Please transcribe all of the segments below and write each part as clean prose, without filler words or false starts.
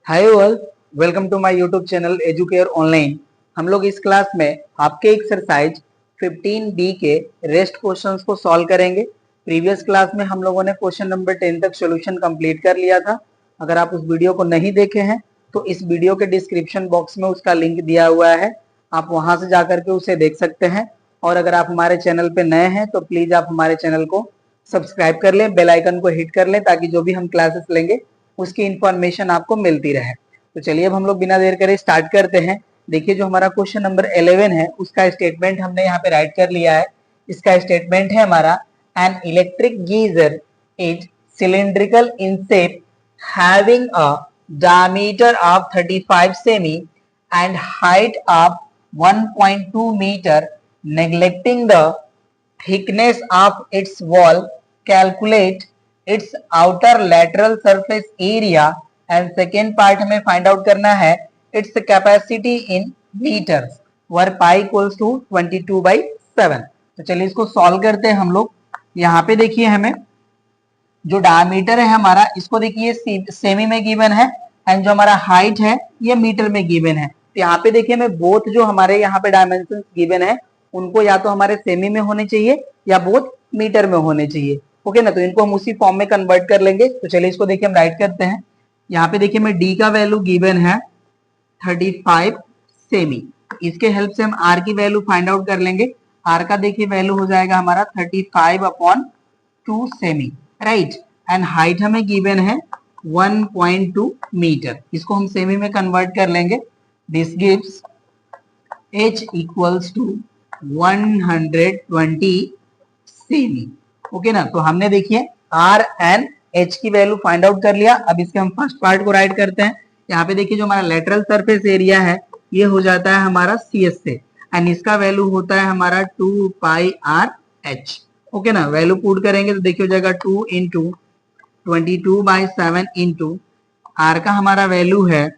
Hi all, welcome to my YouTube channel Educare online. हम लोग इस क्लास में आपके एक्सरसाइज 15B के रेस्ट क्वेश्चंस को सॉल्व करेंगे। प्रीवियस क्लास में हम लोगों ने क्वेश्चन नंबर 10 तक सॉल्यूशन कंप्लीट कर लिया था। अगर आप उस वीडियो को नहीं देखे हैं तो इस वीडियो के डिस्क्रिप्शन बॉक्स में उसका लिंक दिया हुआ है, आप वहां से जाकर के उसे देख सकते हैं। और अगर आप हमारे चैनल पे नए हैं तो प्लीज आप हमारे चैनल को सब्सक्राइब कर लें, बेल आइकन को हिट कर लें ताकि जो भी हम क्लासेस लेंगे उसकी इंफॉर्मेशन आपको मिलती रहे। तो चलिए अब हम लोग बिना देर करे स्टार्ट करते हैं। देखिए जो हमारा क्वेश्चन नंबर 11 है उसका स्टेटमेंट हमने यहाँ पे राइट कर लिया है। इसका स्टेटमेंट है हमारा, an electric geyser is cylindrical in shape having a diameter of 35 semi and height of 1.2 meter, neglecting the thickness of its wall, calculate its outer lateral surface area and second part हमें find out करना है its capacity in meters where pi equals to 22/7। तो चलिए इसको solve करते हैं हम लोग। यहाँ पे देखिए हमें जो डायमीटर है हमारा, इसको देखिए सेमी में गिवन है एंड जो हमारा हाइट है ये मीटर में गिवन है। तो यहाँ पे देखिए हमें बोथ जो हमारे यहाँ पे डायमेंशन गिवन है उनको या तो हमारे सेमी में होने चाहिए या बोथ मीटर में होने चाहिए। ओके ना, तो इनको हम उसी फॉर्म में कन्वर्ट कर लेंगे। तो चलिए इसको देखिए हम राइट करते हैं। यहाँ पे देखिए हमें डी का वैल्यू गिवन है 35 सेमी। इसके हेल्प से हम आर की वैल्यू फाइंड आउट कर लेंगे। आर का देखिए वैल्यू हो जाएगा हमारा 35/2 सेमी, राइट। एंड हाइट हमें गिवन है 1.2 मीटर। इसको हम सेमी में कन्वर्ट कर लेंगे। This gives h equals to 120 cm. Okay ना, तो हमने देखिए r एंड h की वैल्यू फाइंड आउट कर लिया। अब इसके हम फर्स्ट पार्ट को राइट करते हैं। यहाँ पे देखिए जो हमारा लेटरल सरफेस एरिया है ये हो जाता है हमारा CS से एंड इसका वैल्यू होता है हमारा 2 पाई आर एच। ओके ना, वैल्यू पुट करेंगे तो देखिए हो जाएगा 2 इंटू 22/7 इंटू आर का हमारा वैल्यू है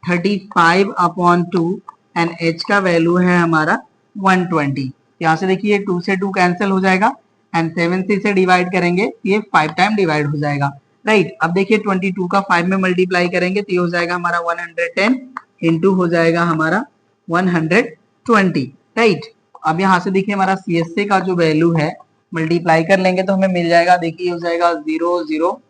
35/2 एंड एच का वैल्यू है हमारा 120। यहाँ से देखिए 2 से 2 कैंसिल हो जाएगा एंड 7 से इसे डिवाइड करेंगे ये 5 टाइम डिवाइड हो जाएगा, राइट। अब देखिए 22 का 5 में मल्टीप्लाई करेंगे तो ये हो जाएगा हमारा 110 इंटू हो जाएगा हमारा 120, राइट। अब यहाँ से देखिए हमारा CSA का जो वैल्यू है मल्टीप्लाई कर लेंगे तो हमें मिल जाएगा, देखिए हो जाएगा 0 0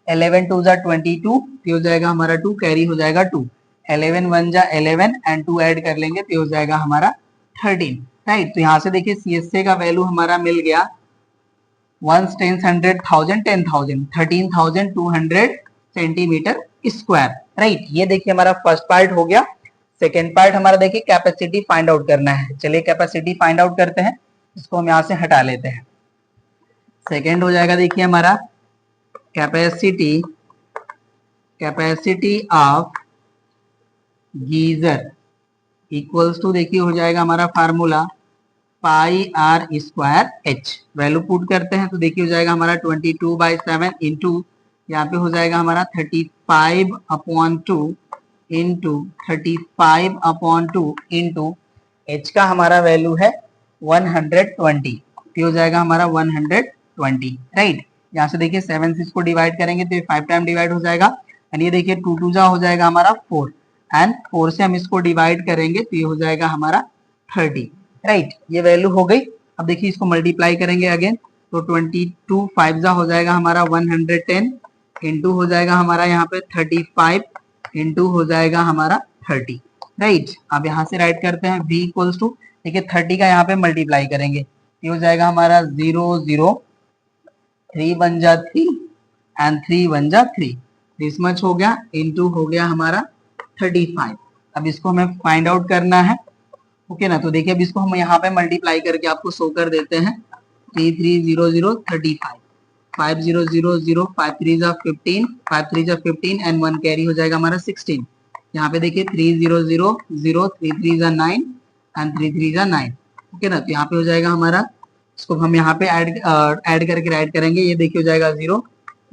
11 2 जा 22, तो हो जाएगा हमारा 2 कैरी हो जाएगा 2, 11 1 जा 11 एंड 2 ऐड कर लेंगे तो हो जाएगा हमारा 13, राइट। तो यहाँ से देखिए CSA का वैल्यू हमारा मिल गया 1 10 100,000 10,000 13,200 सेंटीमीटर स्क्वायर, राइट। ये देखिए हमारा फर्स्ट पार्ट हो गया। सेकेंड पार्ट हमारा देखिए कैपेसिटी फाइंड आउट करना है। चलिए कैपेसिटी फाइंड आउट करते हैं, इसको हम यहाँ से हटा लेते हैं। सेकेंड हो जाएगा देखिए हमारा capacity of geyser equals to देखिए हो जाएगा हमारा formula pi r square h. वैल्यू पुट करते हैं तो देखिए हो जाएगा हमारा 22/7 इंटू यहाँ पे हो जाएगा हमारा 35/2 इंटू 35/2 इंटू एच का हमारा वैल्यू है 120, तो हो जाएगा हमारा 120, राइट। यहाँ से देखिए 7 से इसको डिवाइड करेंगे तो ये 5 टाइम डिवाइड हो जाएगा एंड ये देखिए 2 2 जा हो जाएगा हमारा 4 एंड 4 से हम इसको डिवाइड करेंगे तो ये हो जाएगा हमारा 30, राइट। ये वैल्यू हो गई। अब देखिए इसको मल्टीप्लाई करेंगे अगेन तो 22 5 जा हो जाएगा हमारा 110 इंटू हो जाएगा हमारा यहाँ पे 35 इंटू हो जाएगा हमारा 30, राइट। अब यहाँ से राइट करते हैं v इक्वल्स टू देखिए 30 का यहाँ पे मल्टीप्लाई करेंगे ये हो जाएगा हमारा 0 0 3 1 जा 3 एंड 3 1 जा 3, दिस मच हो गया इंटू हो गया हमारा 35। अब इसको हमें फाइंड आउट करना है। ओके ना, तो देखिए अब इसको हम यहाँ पे मल्टीप्लाई करके आपको शो कर देते हैं। 3 3 0 0 35 5 0 0 0 5 3 जा 15 5 3 जा 15 एंड 1 कैरी हो जाएगा हमारा 16। यहाँ पे देखिए 3 0 0 0 3 3 जा 9 एंड 3 3 जा 9। ओके ना, तो यहाँ पे हो जाएगा हमारा, इसको हम यहाँ पे ऐड करके राइट करेंगे। ये देखिए हो जाएगा 0,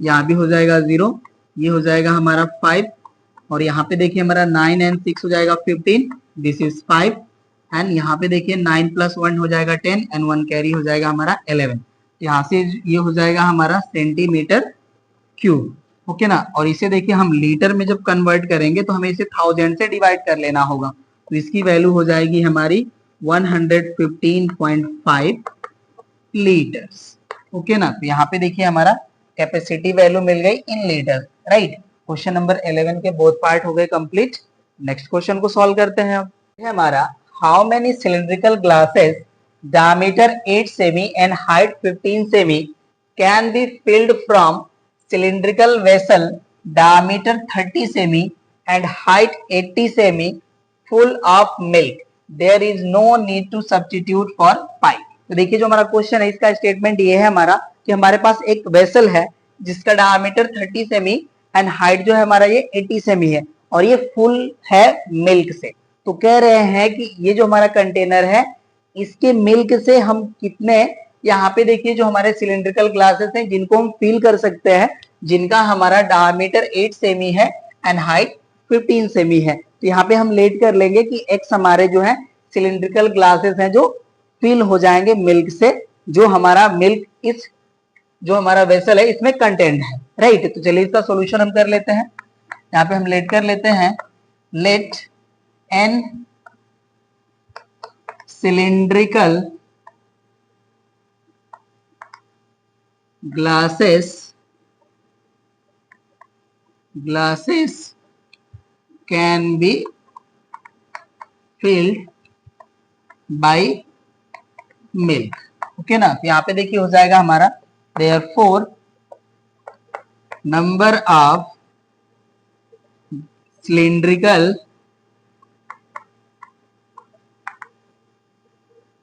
यहाँ भी हो जाएगा 0, ये हो जाएगा हमारा 5 और यहाँ पे देखिए हमारा 9 एंड 6 हो जाएगा 15, दिस इज 5 एंड यहाँ पे देखिए 9 + 1 हो जाएगा 10 एंड 1 कैरी हो जाएगा हमारा 11। यहाँ से ये हो जाएगा हमारा सेंटीमीटर क्यूब। ओके ना। और इसे देखिए हम लीटर में जब कन्वर्ट करेंगे तो हमें इसे 1000 से डिवाइड कर लेना होगा, तो इसकी वैल्यू हो जाएगी हमारी 115.5 लीटर्स। ओके ना। तो यहाँ पे देखिए हमारा कैपेसिटी वैल्यू मिल गई in litre, right. Question number 11 के बोथ पार्ट हो गए कंप्लीट। नेक्स्ट क्वेश्चन को सॉल्व करते हैं अब। हमारा how many cylindrical glasses diameter 8 semi and height 15 semi can be filled from cylindrical vessel diameter 30 semi and height 80 semi full of milk. There is no need to substitute for pipe. तो देखिए जो हमारा question है इसका statement ये है हमारा कि हमारे पास एक वेसल है जिसका डायमीटर 30 सेमी एंड हाइट जो है हमारा ये 80 सेमी है और ये फुल है मिल्क से। तो कह रहे हैं कि ये जो हमारा कंटेनर है इसके मिल्क से हम कितने, यहाँ पे देखिए जो हमारे सिलिंड्रिकल ग्लासेस हैं जिनको हम फिल कर सकते हैं, जिनका हमारा डायमीटर 8 सेमी है एंड हाइट 15 सेमी है। तो यहाँ पे हम लेट कर लेंगे कि एक्स हमारे जो है सिलिंड्रिकल ग्लासेस हैं जो फिल हो जाएंगे मिल्क से, जो हमारा मिल्क इस जो हमारा वेसल है इसमें कंटेंट है, राइट। तो चलिए इसका सॉल्यूशन हम कर लेते हैं। यहाँ पे हम लेट कर लेते हैं, let an cylindrical glasses can be filled by milk। ओके ना। तो यहाँ पे देखिए हो जाएगा हमारा therefore number of cylindrical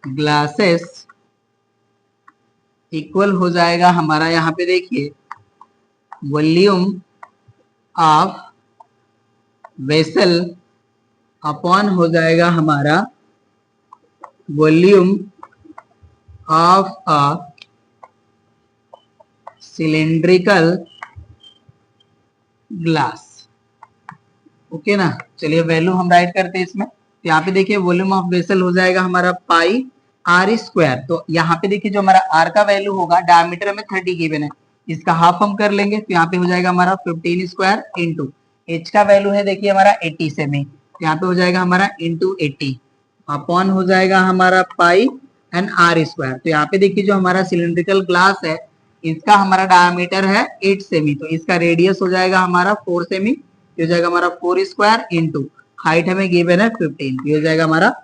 glasses equal हो जाएगा हमारा, यहाँ पे देखिए वॉल्यूम ऑफ वेसल अपॉन हो जाएगा हमारा volume of a cylindrical glass. Okay ना। चलिए वैल्यू हम राइट करते हैं इसमें। तो यहाँ पे देखिए वॉल्यूम ऑफ वेसल हो जाएगा हमारा पाई आर स्क्वायर। तो यहाँ पे देखिए जो हमारा आर का वैल्यू होगा, डायमीटर में 30 गिवन है, इसका हाफ हम कर लेंगे तो यहाँ पे हो जाएगा हमारा 15 स्क्वायर इंटू एच का वैल्यू है देखिए हमारा 80 सेमी, तो यहाँ पे हो जाएगा हमारा इंटू 80 अपॉन हो जाएगा हमारा पाई एंड आर स्क्वायर। तो यहाँ पे देखिए जो हमारा सिलिंड्रिकल ग्लास है इसका हमारा डायमीटर है 8 सेमी, तो इसका रेडियस हो जाएगा हमारा 4 सेमी, हो जाएगा हमारा 4 स्क्वायर इंटू हाइट हमें गिवन है 15, ये हो जाएगा हमारा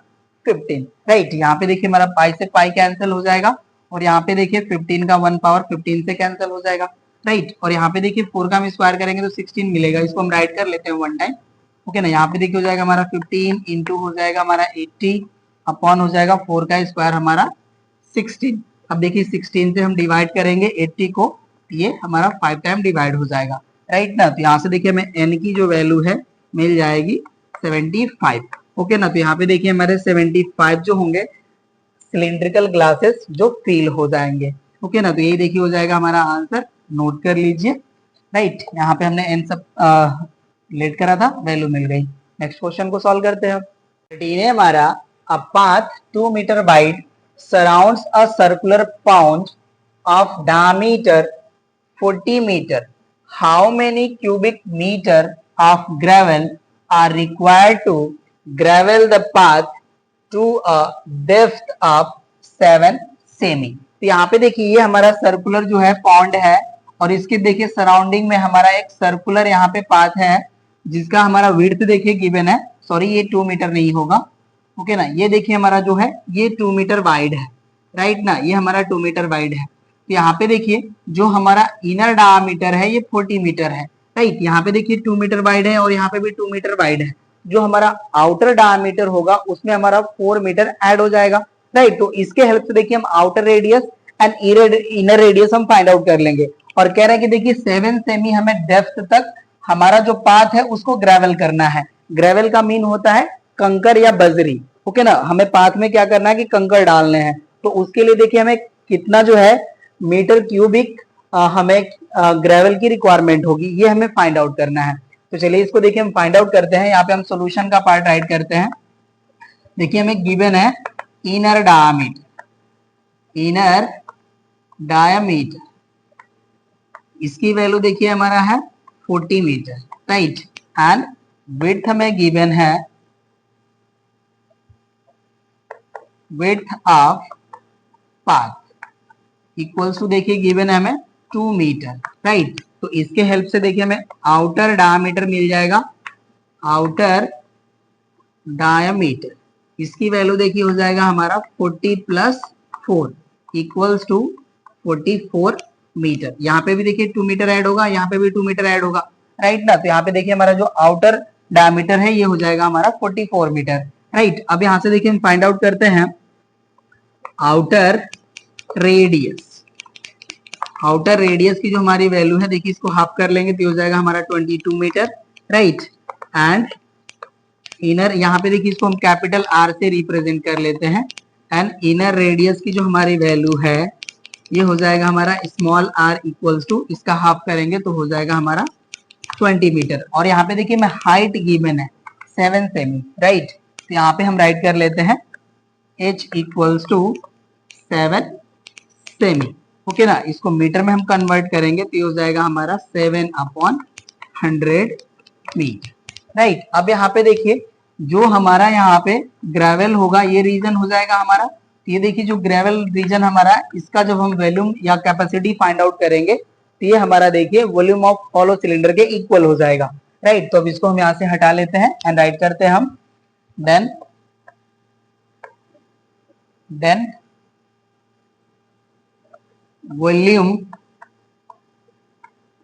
15, राइट। यहाँ पे देखिए हमारा पाई से पाई कैंसिल हो जाएगा और यहाँ पे देखिए 15 का 1 पावर 15 से कैंसिल हो जाएगा, राइट। और यहाँ पे देखिए 4 का हम स्क्वायर करेंगे तो 16 मिलेगा, इसको हम राइट कर लेते हैं वन टाइम। ओके ना। यहाँ पे देखिए हो जाएगा हमारा 15 इंटू हो जाएगा हमारा 80 अपॉन हो जाएगा 4 का स्क्वायर हमारा 16। अब देखिए 16 से हम डिवाइड करेंगे 80 को, ये हमारा 5 टाइम डिवाइड हो जाएगा, राइट ना। तो यहाँ से देखिए हमें n की जो वैल्यू है मिल जाएगी 75। ओके ना। तो यहाँ पे देखिए हमारे 75 जो होंगे सिलिंड्रिकल ग्लासेस जो फिल हो जाएंगे। ओके ना। तो यही देखिए हो जाएगा हमारा आंसर, नोट कर लीजिए, राइट। यहाँ पे हमने n सब लेट करा था, वैल्यू मिल गई। नेक्स्ट क्वेश्चन को सॉल्व करते हैं। 13 है हमारा, a path 2 metre wide surrounds a circular pond of diameter 40 meter. How many cubic meter of gravel are required to gravel the path to a depth of 7 semi. तो यहाँ पे देखिए ये हमारा सर्कुलर जो है पॉन्ड है और इसके देखिए सराउंडिंग में हमारा एक सर्कुलर यहाँ पे पाथ है जिसका हमारा विड्थ देखिए गिवन है, सॉरी ये 2 मीटर नहीं होगा, ओके ना। ये देखिए हमारा जो है ये 2 मीटर वाइड है, राइट ना, ये हमारा 2 मीटर वाइड है। तो यहाँ पे देखिए जो हमारा इनर डायमीटर है ये 40 मीटर है, राइट। यहाँ पे देखिए 2 मीटर वाइड है और यहाँ पे भी 2 मीटर वाइड है। जो हमारा आउटर डायमीटर होगा उसमें हमारा 4 मीटर ऐड हो जाएगा, राइट। तो इसके हेल्प से देखिए हम outer radius and inner radius हम फाइंड आउट कर लेंगे। और कह रहे हैं कि देखिए 7 सेमी हमें डेप्थ तक हमारा जो पाथ है उसको ग्रेवल करना है। ग्रेवल का मीन होता है कंकर या बजरी, ओके ना। हमें पाथ में क्या करना है कि कंकर डालने हैं, तो उसके लिए देखिए हमें कितना जो है मीटर क्यूबिक हमें ग्रेवल की रिक्वायरमेंट होगी, ये हमें फाइंड आउट करना है। तो चलिए इसको देखिए हम फाइंड आउट करते हैं। यहाँ पे हम सॉल्यूशन का पार्ट राइट करते हैं। देखिए हमें गिवन है इनर डायमीटर, इसकी वैल्यू देखिए हमारा है 40 मीटर, राइट। एंड विड्थ हमें गिवन है, width of path equals to देखिए गिवन है हमें 2 मीटर, राइट। तो इसके हेल्प से देखिए हमें आउटर डायमीटर मिल जाएगा, आउटर डायमीटर इसकी वैल्यू देखिए हो जाएगा हमारा 40 प्लस 4 इक्वल्स टू 44 मीटर। यहाँ पे भी देखिए 2 मीटर ऐड होगा, यहाँ पे भी 2 मीटर ऐड होगा, राइट ना। तो यहाँ पे देखिए हमारा जो आउटर डायमीटर है ये हो जाएगा हमारा 44 मीटर, राइट। अब यहाँ से देखिए हम फाइंड आउट करते हैं आउटर रेडियस। आउटर रेडियस की जो हमारी वैल्यू है देखिए इसको हाफ कर लेंगे तो हो जाएगा हमारा 22 मीटर, राइट। एंड इनर, यहाँ पे देखिए इसको हम कैपिटल आर से रिप्रेजेंट कर लेते हैं। एंड इनर रेडियस की जो हमारी वैल्यू है ये हो जाएगा हमारा स्मॉल आर इक्वल्स टू, इसका हाफ करेंगे तो हो जाएगा हमारा 20 मीटर। और यहाँ पे देखिए मैं हाइट गिवन है 7 सेमी, राइट। तो यहाँ पे हम राइट कर लेते हैं h equals to 7 cm, okay ना। इसको मीटर में हम कन्वर्ट करेंगे तो ये हो जाएगा हमारा 7/100 मीटर, राइट। अब यहाँ पे देखिए जो हमारा यहाँ पे ग्रेवल होगा ये रीजन हो जाएगा हमारा, तो ये देखिए जो ग्रेवल रीजन हमारा, इसका जब हम वॉल्यूम या कैपेसिटी फाइंड आउट करेंगे तो ये हमारा देखिए वॉल्यूम ऑफ हॉलो सिलेंडर के इक्वल हो जाएगा, राइट। तो अब इसको हम यहाँ से हटा लेते हैं एंड राइट करते हैं हम then volume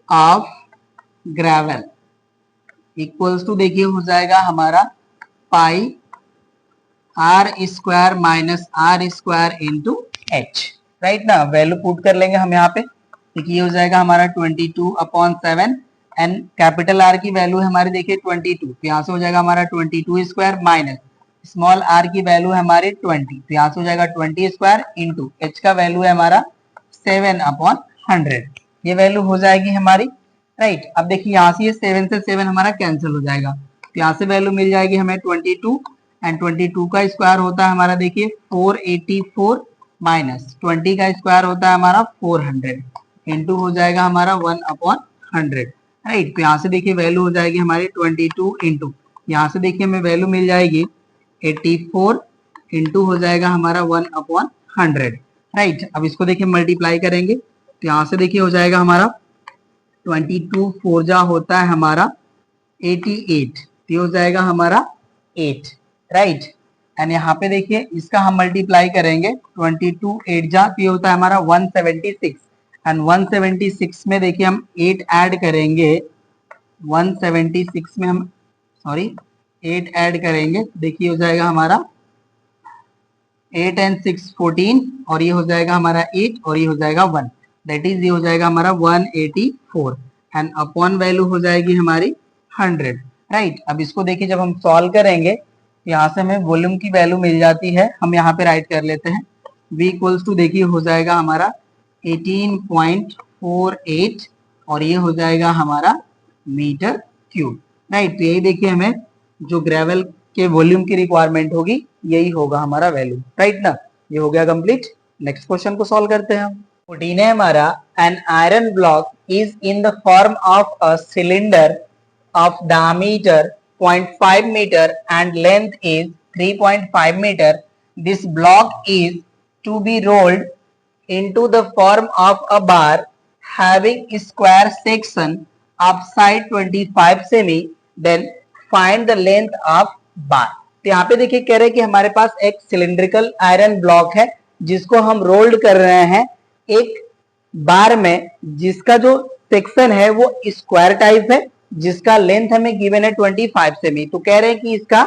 of gravel equals to देखिए हो जाएगा हमारा pi r square minus r square into h, right ना। वैल्यू पुट कर लेंगे हम यहाँ पे, देखिए हो जाएगा हमारा 22/7 एंड कैपिटल आर की वैल्यू है हमारी देखिए 22, तो यहाँ से हो जाएगा हमारा 22 स्क्वायर माइनस स्मॉल आर की वैल्यू है हमारी 20, तो यहाँ से हो जाएगा 20 स्क्वायर इंटू एच का वैल्यू है हमारा 7/100, ये वैल्यू हो जाएगी हमारी, राइट। अब देखिए यहाँ से ये 7 से 7 हमारा कैंसिल हो जाएगा, तो यहाँ से वैल्यू मिल जाएगी हमें 22 एंड 22 का स्क्वायर होता है हमारा देखिए 484 माइनस 20 का स्क्वायर होता है हमारा 400 इंटू हो जाएगा हमारा 1/100, राइट। तो यहाँ से देखिए वैल्यू हो जाएगी हमारी 22 इंटू, यहाँ से देखिए हमें वैल्यू मिल जाएगी 84 इंटू हो जाएगा हमारा 1/100, राइट। अब इसको देखिए मल्टीप्लाई करेंगे तो यहाँ से देखिए हो जाएगा हमारा 22 4 जा होता है हमारा 88, तो हो जाएगा हमारा 8, राइट। एंड यहाँ पे देखिए इसका हम मल्टीप्लाई करेंगे 22 8 जा तो होता है हमारा 176 एंड 176 में देखिए हम 8 ऐड करेंगे, 176 में हम 8 ऐड करेंगे देखिए हो जाएगा हमारा 8 एंड 6 14 और ये हो जाएगा हमारा 8 और ये हो जाएगा 1, दैट इज ये हो जाएगा हमारा 184 एंड अपॉन वैल्यू हो जाएगी हमारी 100, राइट। अब इसको देखिए जब हम सॉल्व करेंगे तो यहाँ से हमें वॉल्यूम की वैल्यू मिल जाती है, हम यहाँ पे राइट कर लेते हैं v इक्वल्स टू देखिए हो जाएगा हमारा 18.48 और ये हो जाएगा हमारा मीटर क्यूब, राइट। तो यही देखिए हमें जो ग्रेवल के वॉल्यूम की रिक्वायरमेंट होगी यही होगा हमारा वैल्यू, राइट ना। ये हो गया कंप्लीट। नेक्स्ट क्वेश्चन को सॉल्व करते हैं हम। 14 है हमारा, an iron block is in the form of a cylinder of diameter 0.5 meter and length is 3.5 meter. This block is to be rolled into the form of a bar having a square section of side 25 semi. Then find the length of bar. तो यहाँ पे देखिए कह रहे हैं कि हमारे पास एक सिलिंड्रिकल आयरन ब्लॉक है जिसको हम रोल्ड कर रहे हैं एक बार में, जिसका जो सेक्शन है वो स्क्वायर टाइप है, जिसका लेंथ हमें गिवन है 25 सेमी। तो कह रहे हैं कि इसका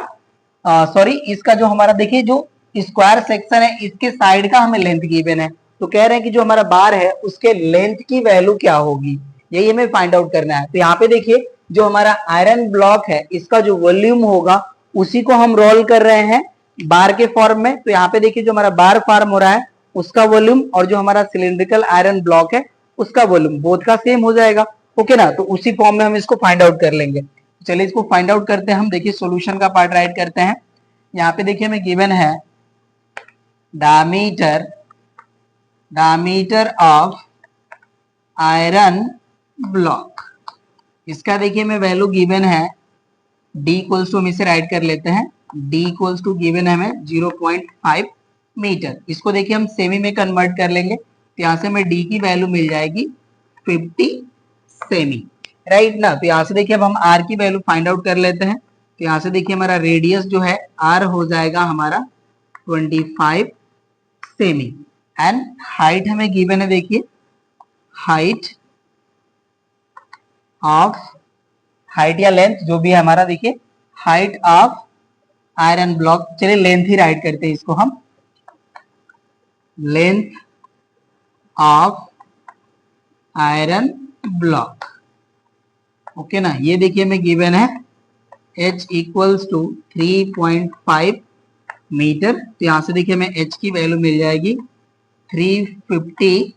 इसका जो हमारा देखिए जो स्क्वायर सेक्शन है इसके साइड का हमें लेंथ गिवन है, तो कह रहे हैं कि जो हमारा बार है उसके लेंथ की वैल्यू क्या होगी, यही हमें फाइंड आउट करना है। तो यहाँ पे देखिए जो हमारा आयरन ब्लॉक है इसका जो वॉल्यूम होगा उसी को हम रोल कर रहे हैं बार के फॉर्म में। तो यहाँ पे देखिए जो हमारा बार फॉर्म हो रहा है उसका वॉल्यूम और जो हमारा सिलिंड्रिकल आयरन ब्लॉक है उसका वॉल्यूम बोथ का सेम हो जाएगा, ओके ना। तो उसी फॉर्म में हम इसको फाइंड आउट कर लेंगे। चलिए इसको फाइंड आउट करते हैं हम। देखिए सॉल्यूशन का पार्ट राइट करते हैं। यहाँ पे देखिए हमें गिवन है डायमीटर ऑफ आयरन ब्लॉक इसका देखिए मैं वैल्यू गिवन है d इक्वल्स टू हम इसे राइट कर लेते हैं, d इक्वल्स टू गिवन है हमें 0.5 मीटर। इसको देखिए हम सेमी में कन्वर्ट कर लेंगे तो यहाँ से हमें d की वैल्यू मिल जाएगी 50 सेमी, राइट ना। तो यहाँ से देखिए अब हम r की वैल्यू फाइंड आउट कर लेते हैं। तो यहाँ से देखिए हमारा रेडियस जो है r हो जाएगा हमारा 25 सेमी एंड हाइट हमें गिवन है, देखिए हाइट ऑफ, हाइट या लेंथ जो भी है हमारा, देखिए हाइट ऑफ आयरन ब्लॉक, चलिए लेंथ ही राइट करते हैं इसको हम, length of iron block, okay ना। ये देखिए हमें गिवन है h इक्वल्स टू 3.5 मीटर। तो यहां से देखिए हमें h की वैल्यू मिल जाएगी 350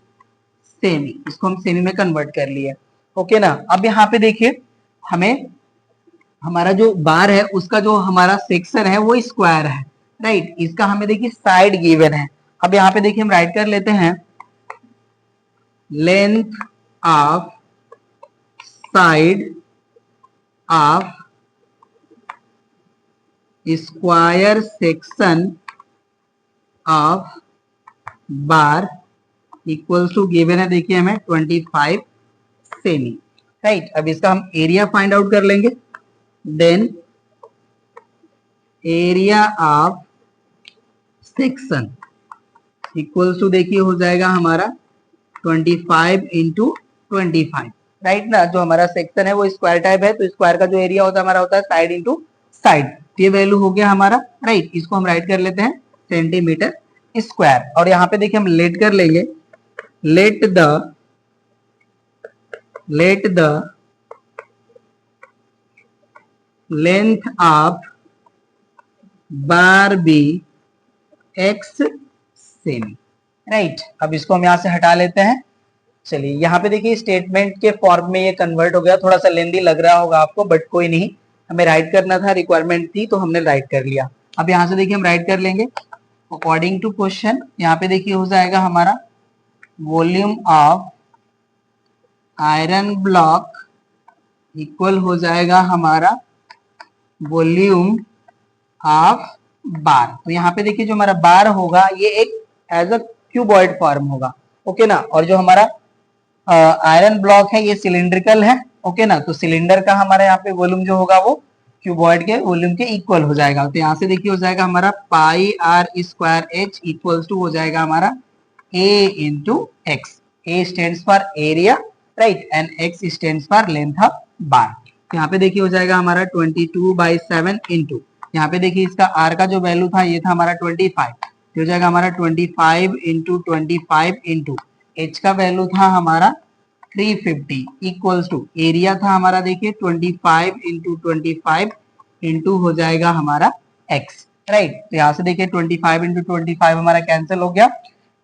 सेमी। इसको हम सेमी में कन्वर्ट कर लिए, ओके ना। अब यहाँ पे देखिए हमें हमारा जो बार है उसका जो हमारा सेक्शन है वो स्क्वायर है, राइट। इसका हमें देखिए साइड गिवन है। अब यहाँ पे देखिए हम राइट कर लेते हैं length of side of square section of bar equals to given है, देखिए हमें 25 सेमी, राइट। अब इसका हम एरिया फाइंड आउट कर लेंगे। Then area of section equals to देखिए हो जाएगा हमारा 25 इंटू 25, राइट ना। जो हमारा सेक्शन है वो स्क्वायर टाइप है तो स्क्वायर का जो एरिया होता है हमारा होता है साइड इंटू साइड। ये वैल्यू हो गया हमारा, राइट। इसको हम राइट कर लेते हैं सेंटीमीटर स्क्वायर। और यहाँ पे देखिए हम लेट कर लेंगे, let the length of bar be x cm, right. अब इसको हम यहाँ से हटा लेते हैं। चलिए यहाँ पे देखिए स्टेटमेंट के फॉर्म में ये कन्वर्ट हो गया, थोड़ा सा लेंदी लग रहा होगा आपको बट कोई नहीं, हमें राइट करना था, रिक्वायरमेंट थी तो हमने राइट कर लिया। अब यहाँ से देखिए हम राइट कर लेंगे अकॉर्डिंग टू क्वेश्चन। यहाँ पे देखिए हो जाएगा हमारा volume of iron block equal हो जाएगा हमारा वॉल्यूम ऑफ बार। तो यहाँ पे देखिए जो हमारा बार होगा ये एक एज अ क्यूबॉइड फॉर्म होगा, ओके ना। और जो हमारा आयरन ब्लॉक है ये सिलिंड्रिकल है, ओके ना। तो सिलेंडर का हमारा यहाँ पे वॉल्यूम जो होगा वो क्यूबॉइड के वॉल्यूम के इक्वल हो जाएगा। तो यहाँ से देखिए हो जाएगा हमारा pi r square h equals to हो जाएगा हमारा a into x. A stands for area, right, and x stands for length of bar. यहाँ पे देखिए हो जाएगा हमारा 22/7 इंटू, यहाँ पे देखिए इसका r का जो वैल्यू था ये था हमारा 25, तो हो जाएगा हमारा 25 इंटू 25 इंटू h का वैल्यू था हमारा 350 इक्वल्स टू एरिया था हमारा देखिए 25 इंटू 25 इंटू हो जाएगा हमारा x, राइट। तो यहाँ से देखिए 25 इंटू 25 हमारा कैंसिल हो गया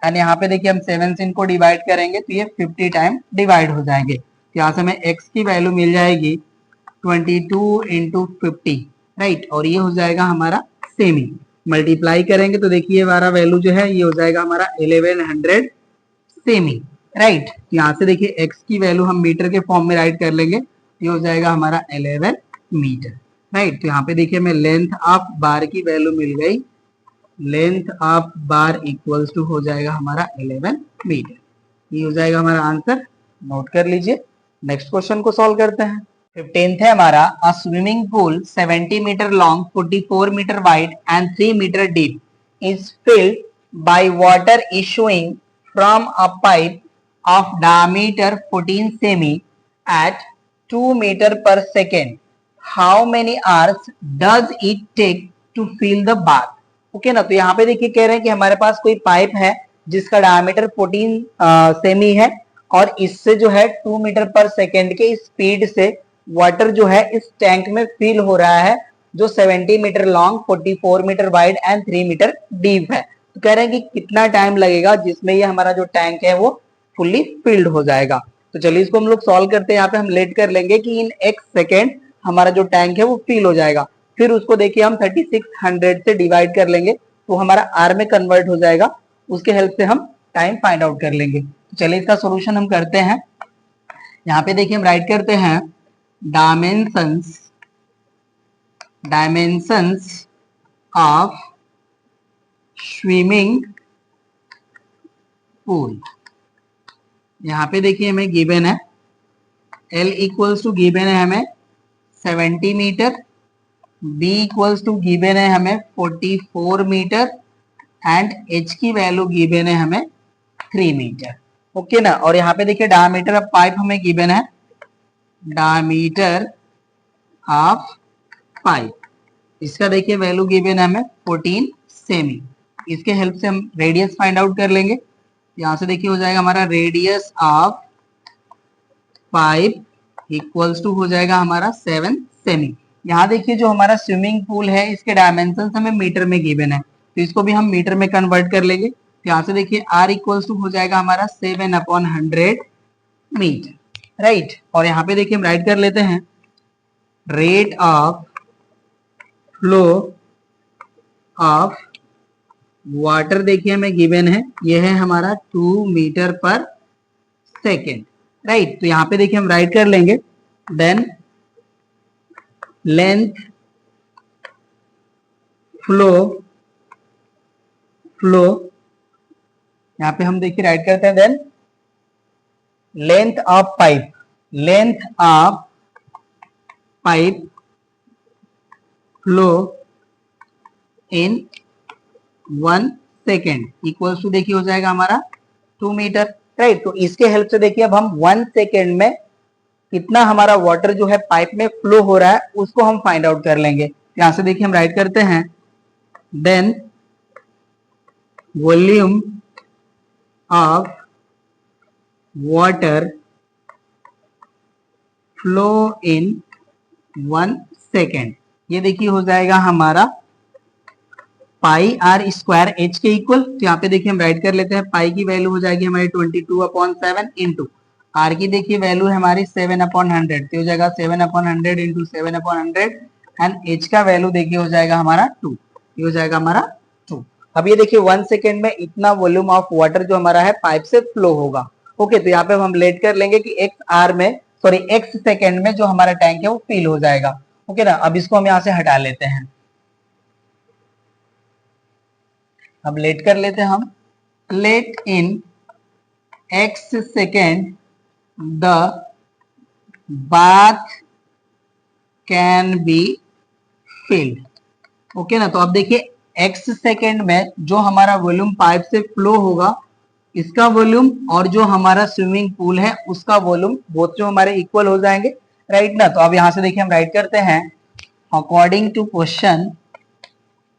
एंड यहाँ पे देखिए हम 7 से इनको डिवाइड करेंगे तो ये 50 टाइम डिवाइड हो जाएंगे। तो यहाँ से हमें x की वैल्यू मिल जाएगी 22 इंटू 50, राइट। और ये हो जाएगा हमारा सेमी। मल्टीप्लाई करेंगे तो देखिए हमारा वैल्यू जो है ये हो जाएगा हमारा 1100 सेमी, राइट। यहाँ से देखिए x की वैल्यू हम मीटर के फॉर्म में राइट कर लेंगे, ये हो जाएगा हमारा 11 मीटर, राइट। तो यहाँ पे देखिए हमें लेंथ ऑफ बार की वैल्यू मिल गई, length of bar equals to हो जाएगा हमारा 11 मीटर। ये हो जाएगा हमारा आंसर, नोट कर लीजिए। नेक्स्ट क्वेश्चन को सॉल्व करते हैं। 15th है हमारा, a swimming pool 70 metre long, 44 metre wide and 3 metre deep is filled by water issuing from a pipe of diameter 14 semi at 2 meter per second. How many hours does it take to fill the bath? Okay ना। तो यहाँ पे देखिए कह रहे हैं कि हमारे पास कोई पाइप है जिसका डायमीटर 14 सेमी है और इससे जो है 2 मीटर पर सेकेंड के स्पीड से वाटर जो है इस टैंक में फिल हो रहा है जो 70 metre long, 44 metre wide and 3 metre deep है। तो कह रहे हैं कि कितना टाइम लगेगा जिसमें ये हमारा जो टैंक है वो फुल्ली फिल्ड हो जाएगा। तो चलिए इसको हम लोग सॉल्व करते हैं। यहाँ पे हम लेट कर लेंगे कि इन x सेकेंड हमारा जो टैंक है वो फिल हो जाएगा। फिर उसको देखिए हम 3600 से डिवाइड कर लेंगे तो हमारा r में कन्वर्ट हो जाएगा, उसके हेल्प से हम टाइम फाइंड आउट कर लेंगे। तो चलिए इसका सोल्यूशन हम करते हैं। यहाँ पे देखिए हम राइट करते हैं डायमेंशंस ऑफ स्विमिंग पूल। यहाँ पे देखिए हमें गिवन है L इक्वल्स टू गिवन है हमें 70 metre, B equals to given है हमें 44 मीटर एंड H की वैल्यू गिवन है हमें 3 मीटर। ओके ना। और यहाँ पे देखिए डायमीटर ऑफ पाइप हमें गिवन है, डायमीटर ऑफ पाइप, इसका देखिए वैल्यू गिवन है हमें 14 सेमी। इसके हेल्प से हम रेडियस फाइंड आउट कर लेंगे। यहाँ से देखिए हो जाएगा हमारा radius of pipe equals to हो जाएगा हमारा 7 सेमी। यहाँ देखिए जो हमारा स्विमिंग पूल है इसके डायमेंशन हमें मीटर में गिवन है, तो इसको भी हम मीटर में कन्वर्ट कर लेंगे। तो यहाँ से देखिए R इक्वल्स टू हो जाएगा हमारा 7/100 मीटर, राइट। और यहाँ पे देखिए हम राइट कर लेते हैं rate of flow of water, देखिए हमें गिवन है ये है हमारा 2 मीटर पर सेकेंड, राइट। तो यहाँ पे देखिए हम राइट कर लेंगे देन लेंथ फ्लो यहाँ पे हम देखिए राइट करते हैं then length of pipe flow in 1 second equals to देखिए हो जाएगा हमारा 2 मीटर, राइट। तो इसके हेल्प से देखिए अब हम 1 सेकेंड में कितना हमारा वाटर जो है पाइप में फ्लो हो रहा है उसको हम फाइंड आउट कर लेंगे। यहां से देखिए हम राइट करते हैं then volume of water flow in 1 second, ये देखिए हो जाएगा हमारा पाई आर स्क्वायर एच के इक्वल। तो यहाँ पे देखिए हम राइट कर लेते हैं पाई की वैल्यू हो जाएगी हमारी 22/7 इंटू आर की देखिए वैल्यू है हमारी 7/100, तो हो जाएगा 7/100 इंटू 7/100 एंड एच का वैल्यू देखिए हो जाएगा हमारा 2, ये हो जाएगा हमारा 2। अब ये देखिए 1 सेकेंड में इतना वॉल्यूम ऑफ वाटर जो हमारा है पाइप से फ्लो होगा। ओके, तो यहाँ पे हम लेट कर लेंगे कि x सेकेंड में जो हमारा टैंक है वो फिल हो जाएगा। ओके ना। अब इसको हम यहाँ से हटा लेते हैं, अब लेट कर लेते हैं हम let in x second the bath can be filled. Okay ना। तो अब देखिए x सेकेंड में जो हमारा वॉल्यूम पाइप से फ्लो होगा इसका वॉल्यूम और जो हमारा स्विमिंग पूल है उसका वॉल्यूम बोथ जो हमारे इक्वल हो जाएंगे, राइट ना। तो अब यहाँ से देखिए हम राइट करते हैं अकॉर्डिंग टू क्वेश्चन,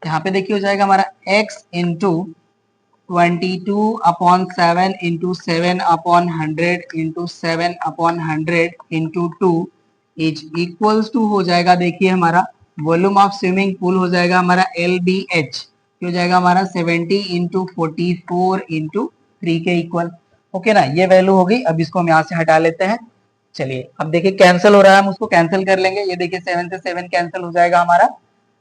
यहाँ पे देखिए हो जाएगा हमारा x into 22/7 into 7/100 into 7/100 into 2 is equals to हो जाएगा देखिए हमारा वॉल्यूम ऑफ स्विमिंग पूल हो जाएगा हमारा LBH, हो जाएगा हमारा 70 इंटू 44 इंटू 3 के इक्वल। ओके ना, ये वैल्यू होगी। अब इसको हम यहाँ से हटा लेते हैं। चलिए अब देखिए कैंसिल हो रहा है, हम उसको कैंसिल कर लेंगे। ये देखिए 7 से 7 कैंसिल हो जाएगा हमारा,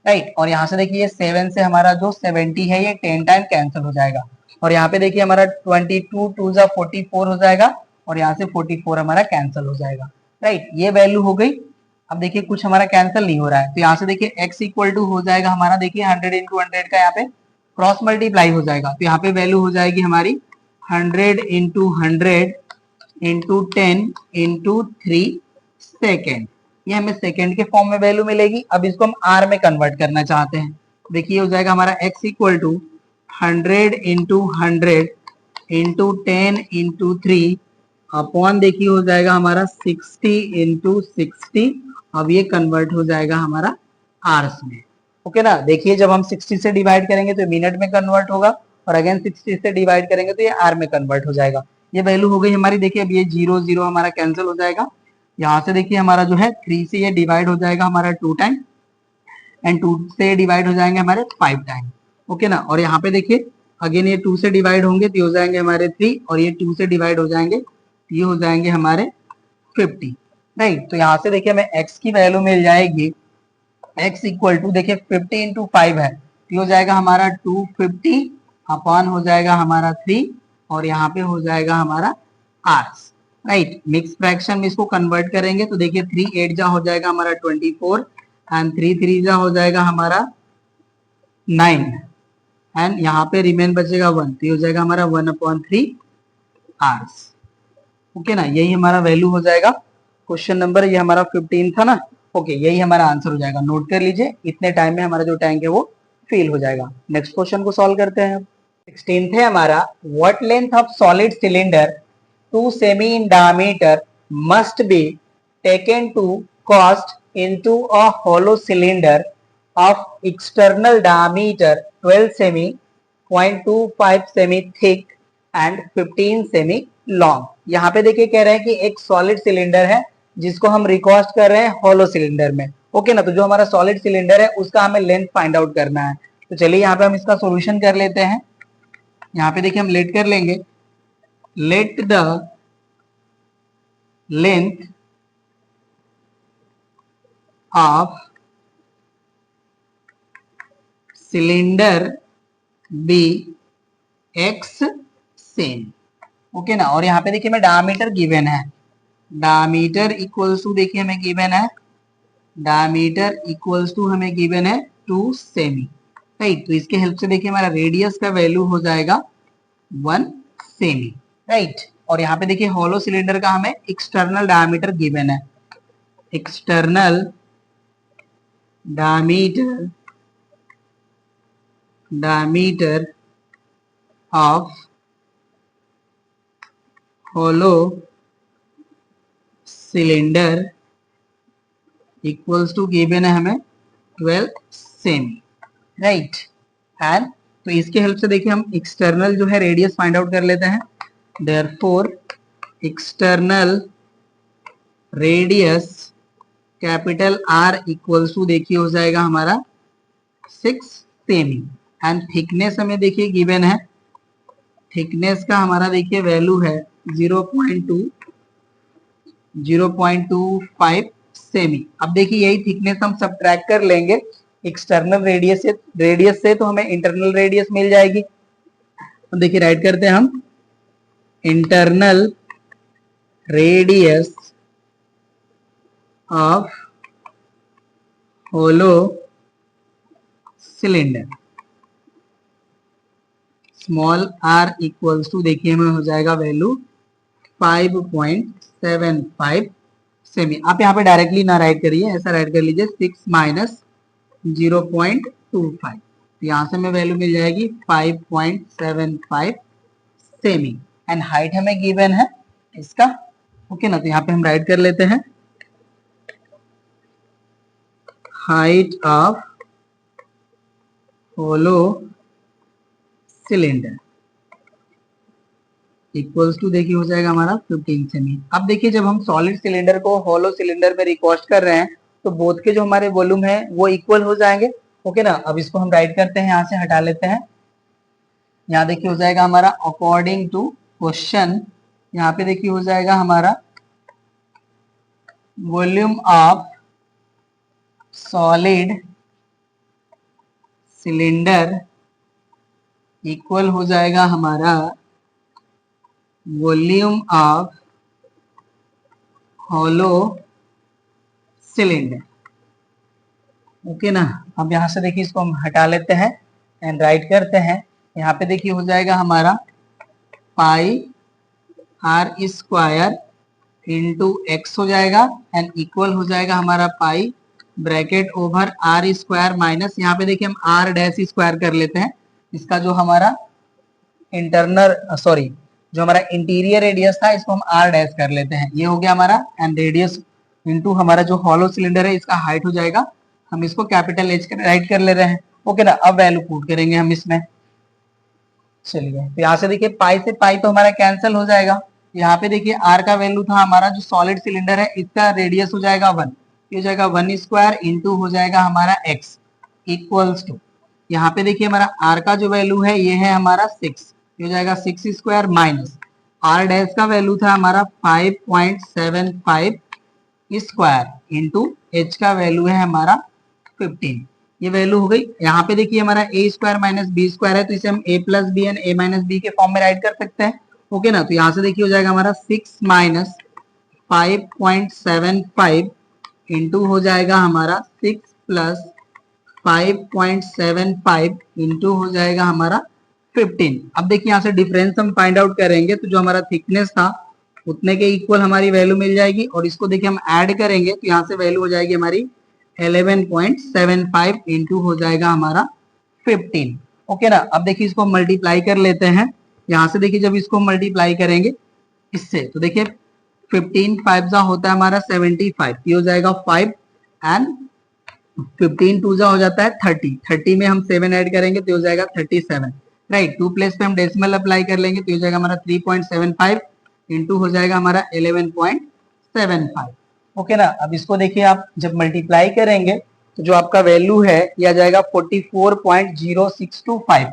राइट। और यहाँ से देखिए 7 से हमारा जो 70 है ये 10 टाइम कैंसिल हो जाएगा। और यहाँ पे देखिए हमारा 22 2 जा 44 हो जाएगा और यहाँ से 44 हमारा कैंसिल हो जाएगा, राइट। ये वैल्यू हो गई। अब देखिए कुछ हमारा कैंसिल नहीं हो रहा है, तो यहाँ से देखिए x इक्वल टू हो जाएगा हमारा देखिए 100 इंटू 100 का यहाँ पे क्रॉस मल्टीप्लाई हो जाएगा, तो यहाँ पे वैल्यू हो जाएगी हमारी 100 इंटू 100 इंटू 10 इंटू 3 सेकेंड। ये हमें सेकेंड के फॉर्म में वैल्यू मिलेगी। अब इसको हम आर में कन्वर्ट करना चाहते हैं, देखिए हो जाएगा हमारा x equal to 100 into 100 into 10 into 3 upon देखिए हो जाएगा हमारा 60 इंटू 60। अब ये कन्वर्ट हो जाएगा हमारा आर्स में। ओके ना। देखिए जब हम 60 से डिवाइड करेंगे तो मिनट में कन्वर्ट होगा और अगेन 60 से डिवाइड करेंगे तो ये आर में कन्वर्ट हो जाएगा। ये वैल्यू हो गई हमारी। देखिए अब ये 0 0 हमारा कैंसिल हो जाएगा। यहाँ से देखिए हमारा जो है 3 से ये डिवाइड हो जाएगा हमारा 2 टाइम एंड 2 से डिवाइड हो जाएंगे हमारे 5 टाइम। ओके ना। और यहाँ पे देखिए अगेन ये 2 से डिवाइड होंगे तो ये हो जाएंगे हमारे 3 और ये 2 से डिवाइड हो जाएंगे तो ये हो जाएंगे हमारे 50, राइट। तो यहाँ से देखिए हमें x की वैल्यू मिल जाएगी x इक्वल टू देखिए 50 इंटू 5 है तो हो जाएगा हमारा 250 अपॉन हो जाएगा हमारा 3 और यहाँ पे हो जाएगा हमारा r। राइट। मिक्स फ्रैक्शन में इसको कन्वर्ट करेंगे तो देखिए 3 8 जा हो जाएगा हमारा 24 एंड 3 3 जा हो जाएगा हमारा 9 एंड यहाँ पे रिमेन बचेगा 1, तो ये हो जाएगा हमारा 1/3 आवर्स। ओके ना, यही हमारा वैल्यू हो जाएगा। क्वेश्चन नंबर ये हमारा 15 था ना। ओके, यही हमारा आंसर हो जाएगा। नोट कर लीजिए, इतने टाइम में हमारा जो टैंक है वो फिल हो जाएगा। नेक्स्ट क्वेश्चन को सॉल्व करते हैं। 16th है हमारा, what length of solid cylinder 2 सेमी in diameter must be taken to cast into a hollow cylinder of external diameter 12 semi, 0.25 semi thick and 15 semi long। यहाँ पे देखिए कह रहे हैं कि एक सॉलिड सिलेंडर है जिसको हम रिकास्ट कर रहे हैं होलो सिलेंडर में। ओके ना, तो जो हमारा सॉलिड सिलेंडर है उसका हमें लेंथ फाइंड आउट करना है। तो चलिए यहाँ पे हम इसका सॉल्यूशन कर लेते हैं। यहाँ पे देखिए हम लेट कर लेंगे, let the length of cylinder be x cm. Okay ना, और यहाँ पे देखिए मैं डायमीटर गिवन है, डायमीटर इक्वल्स टू देखिए हमें गिवन है, डायमीटर इक्वल्स टू हमें गिवन है 2 सेमी। राइट, तो इसके हेल्प से देखिए हमारा रेडियस का वैल्यू हो जाएगा 1 सेमी। राइट, और यहाँ पे देखिए हॉलो सिलेंडर का हमें एक्सटर्नल डायमीटर गिवन है, external diameter of hollow cylinder equals to given है हमें 12 सेमी। राइट, एंड तो इसके हेल्प से देखिए हम एक्सटर्नल जो है रेडियस फाइंड आउट कर लेते हैं। Therefore external radius capital R equals to देखिए हो जाएगा हमारा 6 सेमी एंड थिकनेस हमें देखिए गिवन है, थिकनेस का हमारा देखिए वैल्यू है 0.25 सेमी। अब देखिए यही थिकनेस हम सब्ट्रैक्ट कर लेंगे एक्सटर्नल रेडियस से तो हमें इंटरनल रेडियस मिल जाएगी। तो देखिए राइट करते हैं हम, internal radius of hollow cylinder small r equals to देखिए हमें हो जाएगा वैल्यू 5.75 सेमी। आप यहाँ पे डायरेक्टली ना राइट करिए, ऐसा राइट कर लीजिए 6 माइनस 0.25, यहाँ से हमें वैल्यू मिल जाएगी 5.75 सेमी एंड हाइट हमें गिवन है इसका। ओके ना, तो यहाँ पे हम राइट कर लेते हैं, height of hollow cylinder equals to देखिए हो जाएगा हमारा 15 सेमी। अब देखिए जब हम सॉलिड सिलेंडर को होलो सिलेंडर में रिकास्ट कर रहे हैं तो बोथ के जो हमारे वॉल्यूम है वो इक्वल हो जाएंगे। ओके ना, अब इसको हम राइट करते हैं, यहाँ से हटा लेते हैं। यहाँ देखिए हो जाएगा हमारा अकॉर्डिंग टू क्वेश्चन, यहाँ पे देखिए हो जाएगा हमारा volume of solid cylinder equal हो जाएगा हमारा volume of hollow cylinder. Okay ना, अब यहां से देखिए इसको हम हटा लेते हैं एंड राइट करते हैं। यहाँ पे देखिए हो जाएगा हमारा pi r square into x हो जाएगा एंड इक्वल हो जाएगा हमारा pi bracket over r square minus, यहाँ पे देखिए हम आर डैश स्क्वायर कर लेते हैं, इसका जो हमारा जो हमारा इंटीरियर रेडियस था इसको हम आर डैश कर लेते हैं, ये हो गया हमारा एंड रेडियस इंटू हमारा जो हॉलो सिलेंडर है इसका हाइट हो जाएगा, हम इसको कैपिटल एच राइट कर ले रहे हैं। ओके ना, अब वैल्यू पुट करेंगे हम इसमें। चलिए तो यहाँ से देखिए पाई से पाई तो हमारा कैंसिल हो जाएगा, यहाँ पे देखिए आर का वैल्यू था हमारा जो सॉलिड सिलेंडर है इसका रेडियस हो जाएगा 1, ये हो जाएगा 1 स्क्वायर इंटू हो जाएगा हमारा एक्स इक्वल्स टू, यहाँ पे देखिए हमारा आर का जो वैल्यू है ये है हमारा 6, ये हो जाएगा 6 स्क्वायर माइनस आर डैश का वैल्यू था हमारा 5.75 स्क्वायर इंटू एच का वैल्यू है हमारा 15, ये वैल्यू हो गई। यहाँ पे देखिए हमारा a square minus b square है तो इसे हम a plus b and a minus b के फॉर्म में राइट कर सकते हैं। ओके ना, तो यहाँ से देखिए हो जाएगा हमारा 6 माइनस 5.75 इंटू हो जाएगा हमारा 6 प्लस 5.75 इंटू हो जाएगा हमारा 15। अब देखिए यहाँ से डिफरेंस हम फाइंड आउट करेंगे तो जो हमारा थिकनेस था उतने के इक्वल हमारी वैल्यू मिल जाएगी, और इसको देखिए हम ऐड करेंगे तो यहाँ से वैल्यू हो जाएगी हमारी 11.75 इंटू हो जाएगा हमारा 15। ओके ना, अब देखिए इसको मल्टीप्लाई कर लेते हैं। यहाँ से देखिए जब इसको मल्टीप्लाई करेंगे इससे तो देखिए 15 5 जा होता है हमारा 75, ये हो जाएगा 5 एंड 15 2 जा हो जाता है 30, 30 में हम 7 ऐड करेंगे तो हो जाएगा 37, राइट। 2 प्लेस पे हम डेसिमल अप्लाई कर लेंगे तो हो जाएगा हमारा 3.75 इंटू हो जाएगा हमारा 11.75। ओके ना, अब इसको देखिए आप जब मल्टीप्लाई करेंगे तो जो आपका वैल्यू है यह आ जाएगा 44.0625।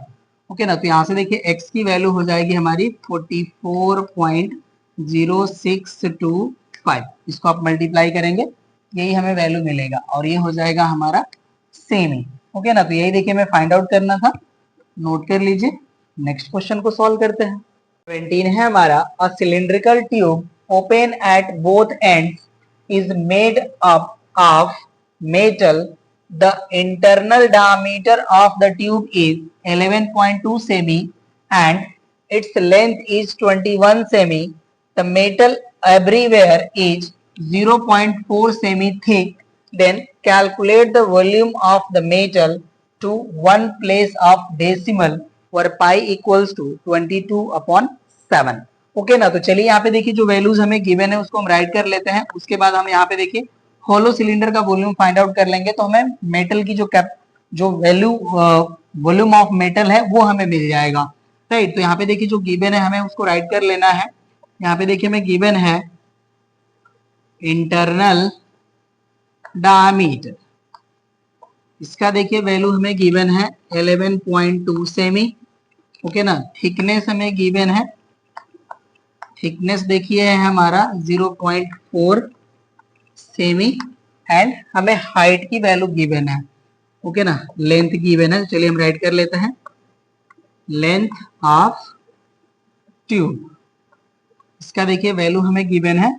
ओके ना, तो यहाँ से देखिए x की वैल्यू हो जाएगी हमारी 44.0625। इसको आप मल्टीप्लाई करेंगे यही हमें वैल्यू मिलेगा और ये हो जाएगा हमारा सेम ही। ओके ना, तो यही देखिए हमें फाइंड आउट करना था, नोट कर लीजिए। नेक्स्ट क्वेश्चन को सॉल्व करते हैं। 17 है हमारा, a cylindrical tube open at both ends is made up of metal. The internal diameter of the tube is 11.2 semi and its length is 21 semi. The metal everywhere is 0.4 semi thick. Then calculate the volume of the metal to one place of decimal where pi equals to 22/7. Okay ना, तो चलिए यहाँ पे देखिए जो values हमें given है उसको हम राइट कर लेते हैं। उसके बाद हम यहाँ पे देखिए होलो सिलेंडर का वॉल्यूम फाइंड आउट कर लेंगे तो हमें मेटल की जो वैल्यू वॉल्यूम ऑफ मेटल है वो हमें मिल जाएगा, राइट। तो यहाँ पे देखिए जो गिवन है हमें उसको राइट कर लेना है। यहाँ पे देखिए हमें गिवन है इंटरनल डायमीटर, इसका देखिए वैल्यू हमें गिवन है 11.2 सेमी। ओके ना, थिकनेस हमें गिवन है, थिकनेस देखिए है हमारा 0.4 सेमी एंड हमें हाइट की वैल्यू गिवन है। ओके ना, लेंथ गिवन है, चलिए हम राइट कर लेते हैं। लेंथ ऑफ ट्यूब, इसका देखिए वैल्यू हमें गिवन है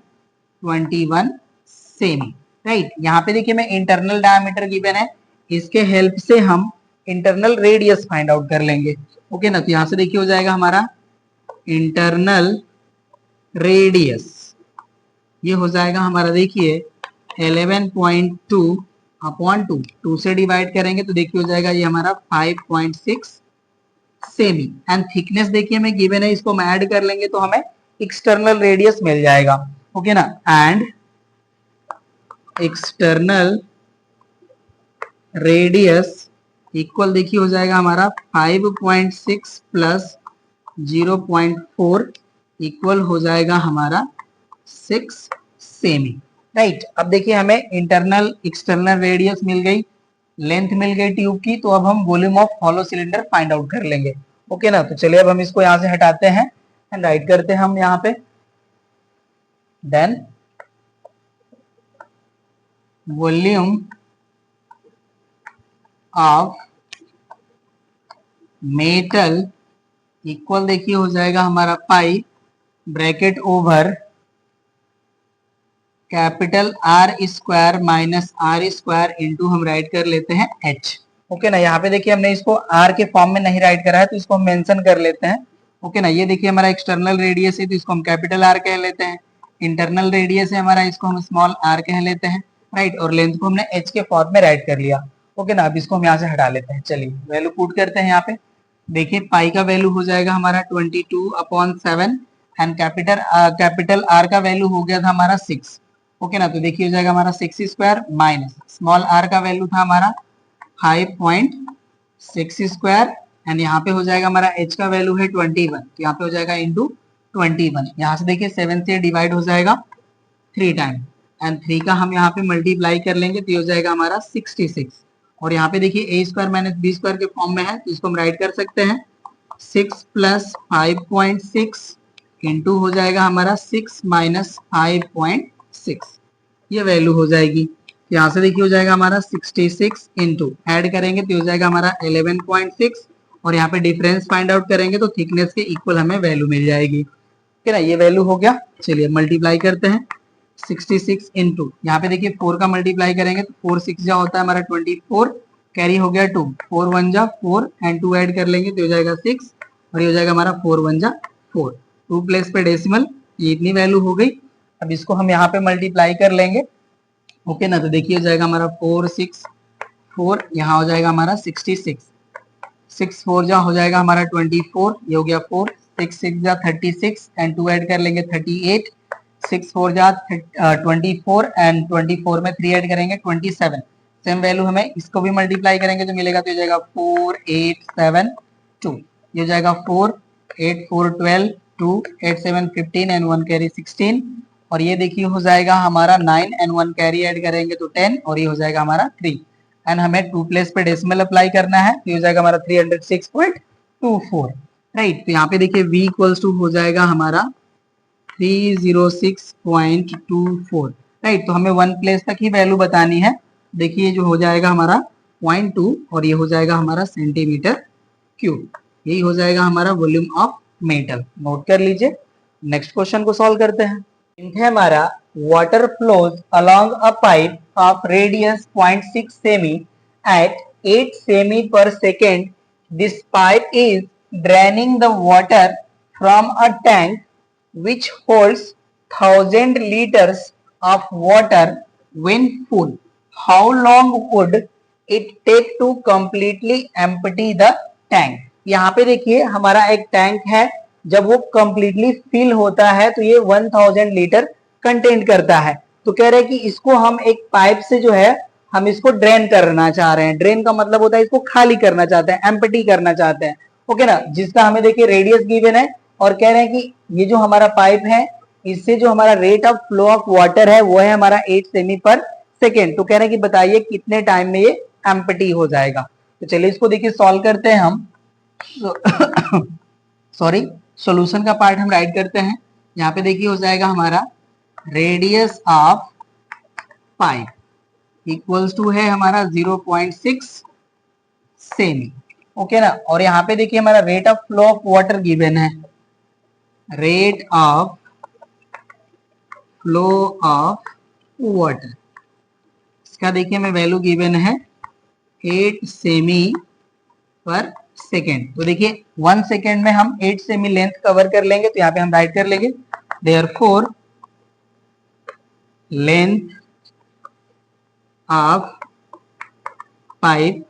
21 सेमी, राइट। यहाँ पे देखिए हमें इंटरनल डायमीटर गिवन है, इसके हेल्प से हम इंटरनल रेडियस फाइंड आउट कर लेंगे। ओके ना, तो यहाँ से देखिए हो जाएगा हमारा इंटरनल रेडियस, ये हो जाएगा हमारा देखिए 11.2/2, 2 से डिवाइड करेंगे तो देखिए हो जाएगा ये हमारा 5.6 सेमी एंड थिकनेस देखिए हमें गिवन है, इसको हम ऐड कर लेंगे तो हमें एक्सटर्नल रेडियस मिल जाएगा। ओके ना, एंड एक्सटर्नल रेडियस इक्वल देखिए हो जाएगा हमारा 5.6 प्लस 0.4 इक्वल हो जाएगा हमारा 6 सेमी, राइट। अब देखिए हमें इंटरनल एक्सटर्नल रेडियस मिल गई, लेंथ मिल गई ट्यूब की, तो अब हम volume of hollow cylinder find out कर लेंगे। ओके ना, तो चलिए अब हम इसको यहां से हटाते हैं एंड राइट करते हैं हम यहाँ पे। Then volume of metal equal देखिए हो जाएगा हमारा pi bracket over capital R square minus r square into हम राइट कर लेते हैं एच। ओके ना, यहाँ पे देखिए हमने इसको आर के फॉर्म में नहीं राइट करा है तो इसको हम मेंशन कर लेते हैं। ओके ना, ये देखिए हमारा एक्सटर्नल रेडियस है तो इसको हम कैपिटल आर कह लेते हैं, इंटरनल रेडियस है हमारा, इसको हम स्मॉल आर कह लेते हैं, राइट। और लेंथ को हमने एच के फॉर्म में राइट कर लिया। ओके ना, अब इसको हम यहाँ से हटा लेते हैं। चलिए वैल्यू पुट करते हैं यहाँ पे। देखिए पाई का वैल्यू हो जाएगा हमारा 22/7 एंड कैपिटल आर का वैल्यू हो गया था हमारा 6। ओके ना, तो देखिए हो जाएगा हमारा 6 स्क्वायर माइनस स्मॉल आर का वैल्यू था हमारा 5.6 स्क्वायर एंड यहाँ पे हो जाएगा हमारा एच का वैल्यू है 21, तो यहाँ पे हो जाएगा इंटू 21। यहाँ से देखिए 7 से डिवाइड हो जाएगा 3 टाइम एंड 3 का हम यहाँ पे मल्टीप्लाई कर लेंगे तो ये हो जाएगा हमारा 66। और यहाँ पे देखिए ए स्क्वायर माइनस बी स्क्वायर के फॉर्म में है तो इसको हम राइट कर सकते हैं 6 प्लस 5.6 इंटू हो जाएगा हमारा 6 माइनस 5.6, ये वैल्यू हो जाएगी। यहाँ से देखिए हो जाएगा हमारा 66 इंटू ऐड करेंगे तो हो जाएगा हमारा 11.6 और यहाँ पे डिफरेंस फाइंड आउट करेंगे तो थिकनेस के इक्वल हमें वैल्यू मिल जाएगी। ना, ये वैल्यू हो गया। चलिए मल्टीप्लाई करते हैं 66 इंटू, यहाँ पे देखिए 4 का मल्टीप्लाई करेंगे तो 4 6 जा होता है हमारा 24, कैरी हो गया 2, 4 1 जा 4 एंड 2 ऐड कर लेंगे तो हो जाएगा 6 और ये हो जाएगा हमारा 4 1 जा 4, 2 प्लेस पे डेसिमल, ये इतनी वैल्यू हो गई। अब इसको हम यहाँ पे मल्टीप्लाई कर लेंगे। ओके ना, तो देखिए हो जाएगा हमारा 4 6 4, यहाँ हो जाएगा हमारा 66, 6 4 जा हो जाएगा हमारा 24, ये हो गया 4, 6 6 जा 36 एंड 2 ऐड कर लेंगे 38, 6 4 जा 24 एंड 24 में 3 ऐड करेंगे 27, सेम वैल्यू हमें इसको भी मल्टीप्लाई करेंगे तो मिलेगा, तो हो जाएगा 4 8 7 2, ये हो जाएगा 4 8 4 12 2 8 7 15 एंड 1 कैरी 16, और ये देखिए हो जाएगा हमारा 9 एंड 1 कैरी ऐड करेंगे तो 10, और ये हो जाएगा हमारा 3 एंड हमें 2 प्लेस पे डेसिमल अप्लाई करना है तो ये हो जाएगा हमारा 306.24, राइट। तो यहाँ पे देखिए v इक्वल्स टू हो जाएगा हमारा 306.24, राइट। तो हमें 1 प्लेस तक ही वैल्यू बतानी है। देखिए जो हो जाएगा हमारा 0.2 और ये हो जाएगा हमारा सेंटीमीटर क्यूब, यही हो जाएगा हमारा वॉल्यूम ऑफ मेटल। नोट कर लीजिए। नेक्स्ट क्वेश्चन को सॉल्व करते हैं। है हमारा water flows along a pipe of radius 0.6 semi at 8 semi per second. This pipe is draining the water from a tank which holds 1000 liters of water when full. How long would it take to completely empty the tank? यहाँ पे देखिए हमारा एक tank है, जब वो completely fill होता है तो ये 1000 लीटर कंटेंट करता है। तो कह रहे हैं कि इसको हम एक पाइप से जो है हम इसको ड्रेन करना चाह रहे हैं। ड्रेन का मतलब होता है इसको खाली करना चाहते हैं, एम्प्टी करना चाहते हैं। ओके ना, जिसका हमें देखिए रेडियस गिवन है और कह रहे हैं कि ये जो हमारा पाइप है इससे जो हमारा rate of flow of water है वो है हमारा 8 सेमी पर सेकेंड। तो कह रहे हैं कि बताइए कितने टाइम में ये एम्प्टी हो जाएगा। तो चलिए इसको देखिए सॉल्व करते हैं हम। सॉरी, सॉल्यूशन का पार्ट हम राइट करते हैं। यहाँ पे देखिए हो जाएगा हमारा radius of pipe equals to है हमारा 0.6 सेमी। ओके ना, और यहाँ पे देखिए हमारा rate of flow of water given है, rate of flow of water, इसका देखिए हमें वैल्यू गिवन है 8 सेमी पर सेकेंड। तो देखिए 1 सेकेंड में हम 8 सेमी लेंथ कवर कर लेंगे, तो यहाँ पे हम राइट कर लेंगे therefore length of pipe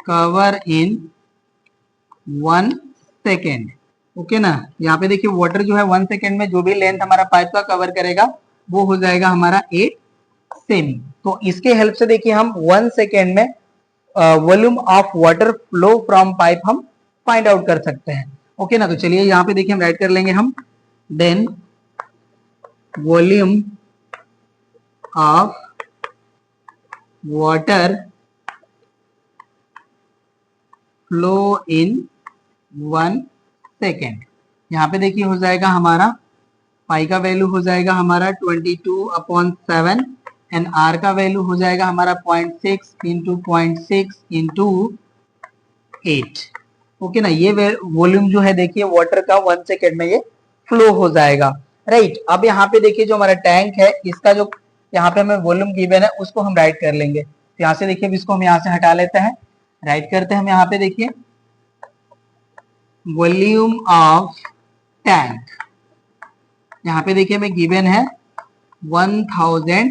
cover in 1 second. Okay ना, यहाँ पे देखिए वाटर जो है 1 सेकेंड में जो भी लेंथ हमारा पाइप का कवर करेगा वो हो जाएगा हमारा 8 सेमी। तो इसके हेल्प से देखिए हम 1 सेकेंड में volume of water flow from pipe हम फाइंड आउट कर सकते हैं। ओके ना, तो चलिए यहाँ पे देखिए हम राइट कर लेंगे हम, then volume of water flow in 1 second. यहाँ पे देखिए हो जाएगा हमारा पाई का वैल्यू हो जाएगा हमारा 22/7 एंड आर का वैल्यू हो जाएगा हमारा 0.6 इंटू 0.6 इंटू 8। ओके ना, ये वॉल्यूम जो है देखिए वाटर का 1 सेकेंड में ये फ्लो हो जाएगा, राइट। अब यहाँ पे देखिए जो हमारा टैंक है इसका जो यहाँ पे हमें वॉल्यूम गिवन है उसको हम राइट कर लेंगे। तो यहाँ से देखिए इसको हम यहाँ से हटा लेते हैं, राइट करते हैं हम यहाँ पे देखिए वॉल्यूम ऑफ टैंक, यहाँ पे देखिए हमें गिवन है 1000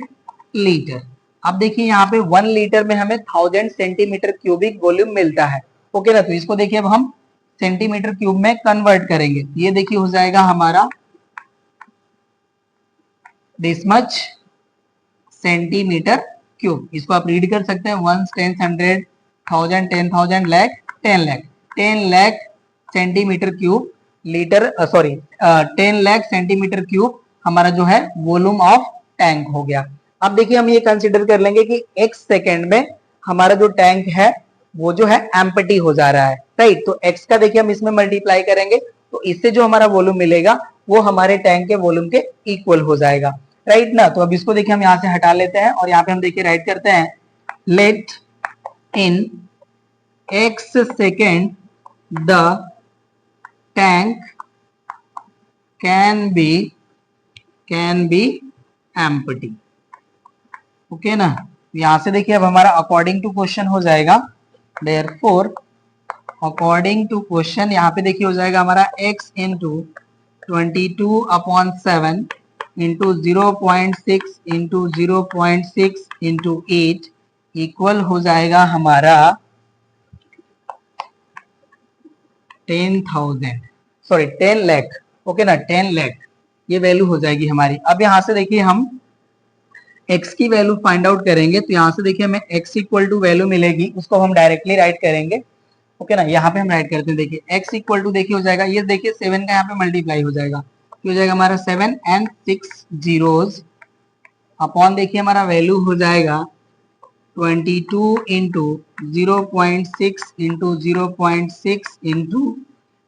लीटर। अब देखिए यहाँ पे 1 लीटर में हमें 1000 सेंटीमीटर क्यूबिक वॉल्यूम मिलता है। ओके ना, तो इसको देखिए अब हम सेंटीमीटर क्यूब में कन्वर्ट करेंगे। ये देखिए हो जाएगा हमारा दिस मच सेंटीमीटर क्यूब। इसको आप रीड कर सकते हैं 1 10 100 1000 10,000 lakh 10 lakh 10 lakh centimetre cube litre, sorry 10 lakh centimetre cube हमारा जो है वॉल्यूम ऑफ टैंक हो गया। अब देखिए हम ये कंसीडर कर लेंगे कि x सेकेंड में हमारा जो टैंक है वो जो है एम्प्टी हो जा रहा है, राइट। तो x का देखिए हम इसमें मल्टीप्लाई करेंगे तो इससे जो हमारा वॉल्यूम मिलेगा वो हमारे टैंक के वॉल्यूम के इक्वल हो जाएगा, राइट ना। तो अब इसको देखिए हम यहाँ से हटा लेते हैं और यहाँ पे हम देखिए राइट करते हैं let in x second the tank can be empty. Okay ना, यहां से देखिए अब हमारा अकॉर्डिंग टू क्वेश्चन हो जाएगा, देयरफॉर अकॉर्डिंग टू क्वेश्चन यहाँ पे देखिए हो जाएगा हमारा x into 22/7 into 0.6 into 0.6 into 8 equal हो जाएगा हमारा 10,000, सॉरी 10 लाख। ओके ना, 10 लाख ये वैल्यू हो जाएगी हमारी। अब यहाँ से देखिए हम x की वैल्यू फाइंड आउट करेंगे, तो यहाँ से देखिए हमें x इक्वल टू वैल्यू मिलेगी, उसको हम डायरेक्टली राइट करेंगे। ओके ना, यहाँ पे हम राइट करते हैं, देखिए x इक्वल टू देखिए हो जाएगा, ये देखिए 7 का यहाँ पे मल्टीप्लाई हो जाएगा, हो जाएगा हमारा 7 एंड 6 जीरोस अपॉन देखिए हमारा वैल्यू हो जाएगा 22 इंटू 0.6 इंटू 0.6 इंटू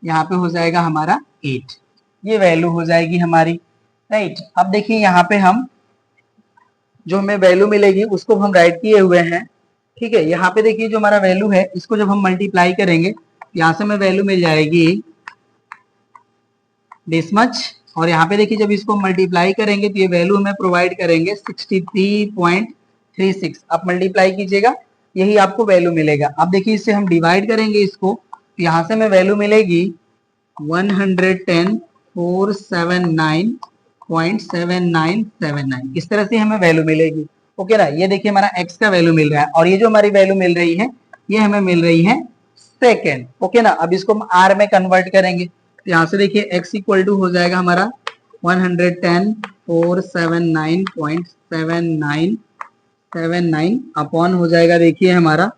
यहाँ पे हो जाएगा हमारा 8, ये वैल्यू हो जाएगी हमारी, राइट। अब देखिए यहाँ पे हम जो हमें वैल्यू मिलेगी उसको हम राइट किए हुए हैं, ठीक है। यहाँ पे देखिए जो हमारा वैल्यू है इसको जब हम मल्टीप्लाई करेंगे, यहाँ से हमें वैल्यू मिल जाएगी दिस मच, और यहाँ पे देखिए जब इसको मल्टीप्लाई करेंगे तो ये वैल्यू हमें प्रोवाइड करेंगे 63.36। आप मल्टीप्लाई कीजिएगा, यही आपको वैल्यू मिलेगा। अब देखिए इससे हम डिवाइड करेंगे इसको, तो यहाँ से हमें वैल्यू मिलेगी 110,479.7979, इस तरह से हमें वैल्यू मिलेगी। ओके ना, ये देखिए हमारा x का वैल्यू मिल रहा है, और ये जो हमारी वैल्यू मिल रही है ये हमें मिल रही है सेकेंड। ओके ना, अब इसको हम r में कन्वर्ट करेंगे, तो यहाँ से देखिए x इक्वल टू हो जाएगा हमारा 110,479.7979 अपॉन हो जाएगा देखिए हमारा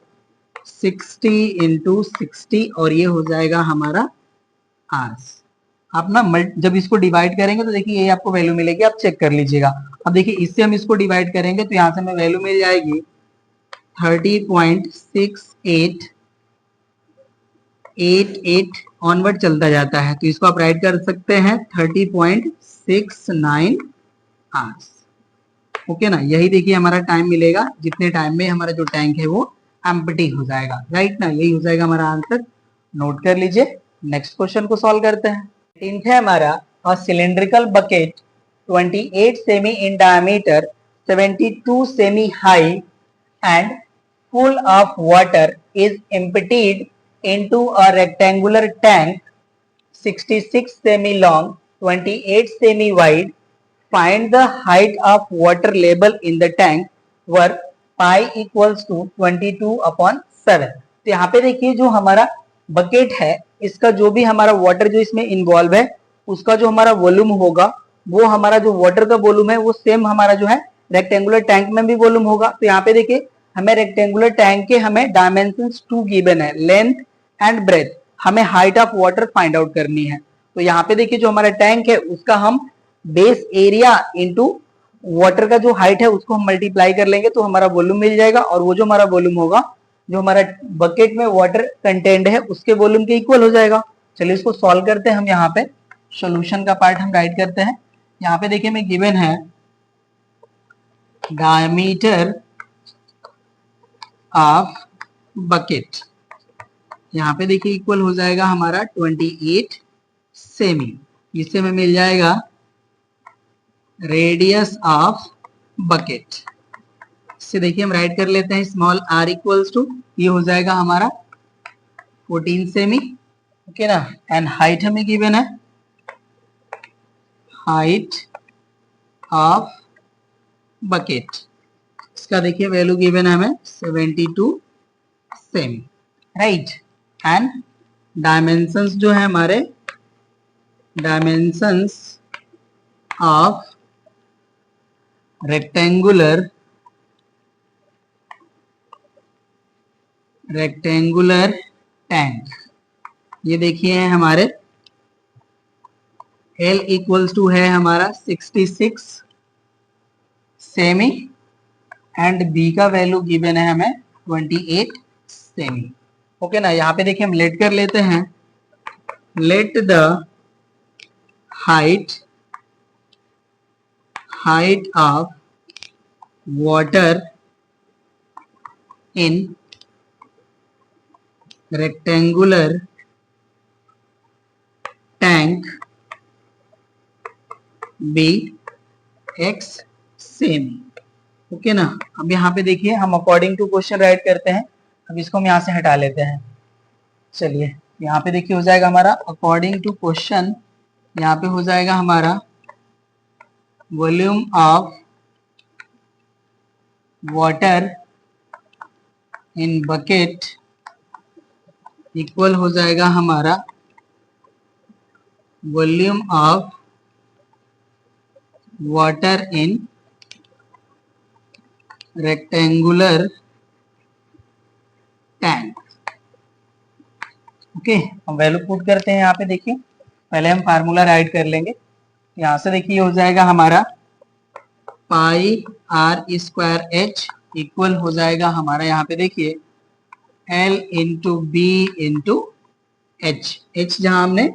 60 इंटू 60, और ये हो जाएगा हमारा आर्स। आप ना जब इसको डिवाइड करेंगे तो देखिए ये आपको वैल्यू मिलेगी, आप चेक कर लीजिएगा। अब देखिए इससे हम इसको डिवाइड करेंगे तो यहाँ से हमें वैल्यू मिल जाएगी 30.6888 ऑनवर्ड चलता जाता है, तो इसको आप राइट कर सकते हैं 30.69 आवर्स। ओके ना, यही देखिए हमारा टाइम मिलेगा, जितने टाइम में हमारा जो टैंक है वो एम्प्टी हो जाएगा, राइट ना, यही हो जाएगा हमारा आंसर। नोट कर लीजिए, नेक्स्ट क्वेश्चन को सॉल्व करते हैं। टिंट है हमारा a cylindrical bucket 28 cm in diameter, 72 cm high and full of water is emptied into a rectangular tank 66 semi long, 28 semi wide. Find the height of water level in the tank where pi equals to 22/7। तो यहाँ पे देखिए जो हमारा bucket है इसका जो भी हमारा वाटर जो इसमें इन्वॉल्व है उसका जो हमारा वॉल्यूम होगा, वो हमारा जो वाटर का वॉल्यूम है वो सेम हमारा जो है रेक्टेंगुलर टैंक में भी वॉल्यूम होगा। तो यहाँ पे देखिए हमें रेक्टेंगुलर टैंक के हमें डायमेंशंस 2 गिवन है, लेंथ एंड ब्रेथ, हमें height of water find out करनी है। तो यहाँ पे देखिए जो हमारा टैंक है उसका हम बेस एरिया इनटू वाटर का जो हाइट है उसको हम मल्टीप्लाई कर लेंगे तो हमारा वॉल्यूम मिल जाएगा, और वो जो हमारा वॉल्यूम होगा जो हमारा बकेट में वाटर कंटेंट है उसके वॉल्यूम के इक्वल हो जाएगा। चलिए इसको सॉल्व करते हैं हम, यहाँ पे सॉल्यूशन का पार्ट हम राइट करते हैं। यहाँ पे देखिए हमें गिवन है डायमीटर ऑफ बकेट, यहाँ पे देखिए इक्वल हो जाएगा हमारा 28 सेमी, इससे हमें मिल जाएगा रेडियस ऑफ बकेट, इससे देखिए हम राइट कर लेते हैं स्मॉल r इक्वल्स टू, ये हो जाएगा हमारा 14 सेमी। ओके ना, एंड हाइट हमें गिवन है, हाइट ऑफ बकेट, इसका देखिए वैल्यू गिवन है हमें 72 सेमी, राइट। एंड डायमेंशंस जो है हमारे, डायमेंशंस ऑफ रेक्टेंगुलर टैंक, ये देखिए है हमारे L इक्वल्स टू है हमारा 66 सेमी एंड B का वैल्यू गिवन है हमें 28 सेमी। ओके ना, यहाँ पे देखिए हम लेट कर लेते हैं, let the height of water in rectangular tank be x सेमी। ओके ना। अब यहाँ पे देखिए हम अकॉर्डिंग टू क्वेश्चन राइट करते हैं। अब इसको हम यहाँ से हटा लेते हैं। चलिए यहाँ पे देखिए हो जाएगा हमारा अकॉर्डिंग टू क्वेश्चन, यहाँ पे हो जाएगा हमारा volume of water in bucket equal हो जाएगा हमारा volume of water in rectangular tank. Okay, हम वैल्यू पुट करते हैं। यहाँ पे देखिए पहले हम फार्मूला राइट कर लेंगे। यहाँ से देखिए हो जाएगा हमारा pi r square h equal हो जाएगा हमारा, यहाँ पे देखिए l into b into h. H जहां हमने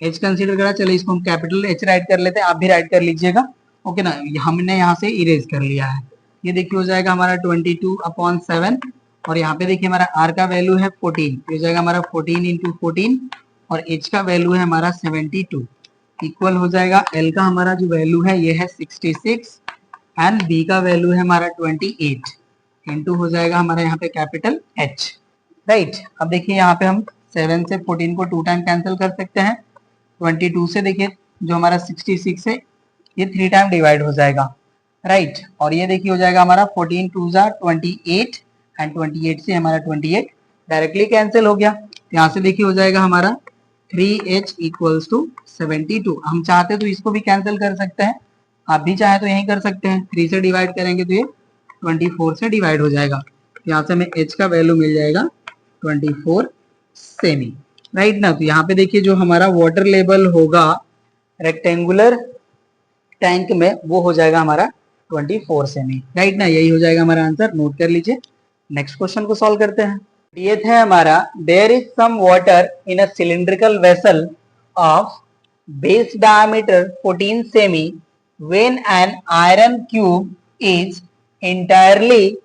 एच कंसीडर करा, चलो इसको हम कैपिटल एच राइट कर लेते हैं, आप भी राइट कर लीजिएगा। ओके ना, हमने यहाँ से इरेज कर लिया है। ये देखिए हो जाएगा हमारा 22/7 और यहाँ पे देखिए हमारा आर का वैल्यू है 14, हो जाएगा हमारा 14 इंटू 14 और एच का वैल्यू है हमारा 72 इक्वल हो जाएगा एल का हमारा जो वैल्यू है ये है 66 एंड बी का वैल्यू है हमारा 28 इंटू हो जाएगा हमारा यहाँ पे कैपिटल एच। राइट, अब देखिए यहाँ पे हम 7 से 14 को 2 टाइम कैंसिल कर सकते हैं। 22 से देखिए जो हमारा 66 है ये 3 टाइम डिवाइड हो जाएगा। राइट, और ये देखिए हो जाएगा हमारा 14 2 जा 28 एंड 28 से हमारा 28 डायरेक्टली कैंसिल हो गया। यहाँ से देखिए हो जाएगा हमारा 3h इक्वल्स टू 72। हम चाहते तो इसको भी कैंसिल कर सकते हैं, आप भी चाहे तो यही कर सकते हैं। 3 से डिवाइड करेंगे तो ये 24 से डिवाइड हो जाएगा। यहाँ से हमें h का वैल्यू मिल जाएगा 24 सेमी। राइट ना, तो यहाँ पे देखिए जो हमारा वाटर लेवल होगा रेक्टेंगुलर टैंक में वो हो जाएगा हमारा 24 सेमी। राइट ना, यही हो जाएगा हमारा आंसर, नोट कर लीजिए। नेक्स्ट क्वेश्चन को सॉल्व करते हैं। ये है हमारा there is some water in a cylindrical vessel of base diameter 14 सेमी when an iron cube is entirely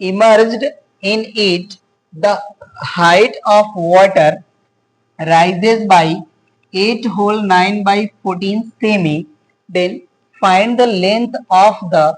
immersed in it, the height of water rises by 8 whole 9 by 14 semi. Then find the length of the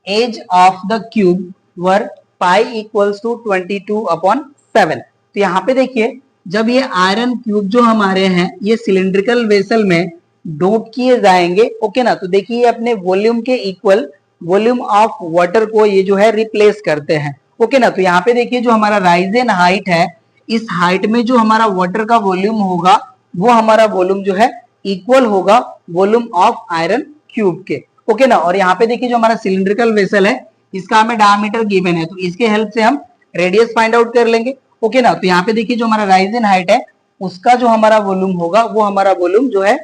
edge of the cube where pi equals to 22/7। तो यहाँ पे देखिए जब ये iron cube जो हमारे हैं ये सिलिंड्रिकल वेसल में डोप किए जाएंगे, ओके ना, तो देखिए अपने वॉल्यूम के इक्वल वॉल्यूम ऑफ वाटर को ये जो है रिप्लेस करते हैं। ओके ना, तो यहाँ पे देखिए जो हमारा राइज इन हाइट है, इस हाइट में जो हमारा वाटर का वॉल्यूम होगा वो हमारा वॉल्यूम जो है इक्वल होगा वॉल्यूम ऑफ आयरन क्यूब के। ओके ना, और यहाँ पे देखिए जो हमारा सिलिंड्रिकल वेसल है इसका हमें डायमीटर गिवन है, तो इसके हेल्प से हम रेडियस फाइंड आउट कर लेंगे। ओके ना, तो यहाँ पे देखिए जो हमारा राइज इन हाइट है उसका जो हमारा वॉल्यूम होगा वो हमारा वॉल्यूम जो है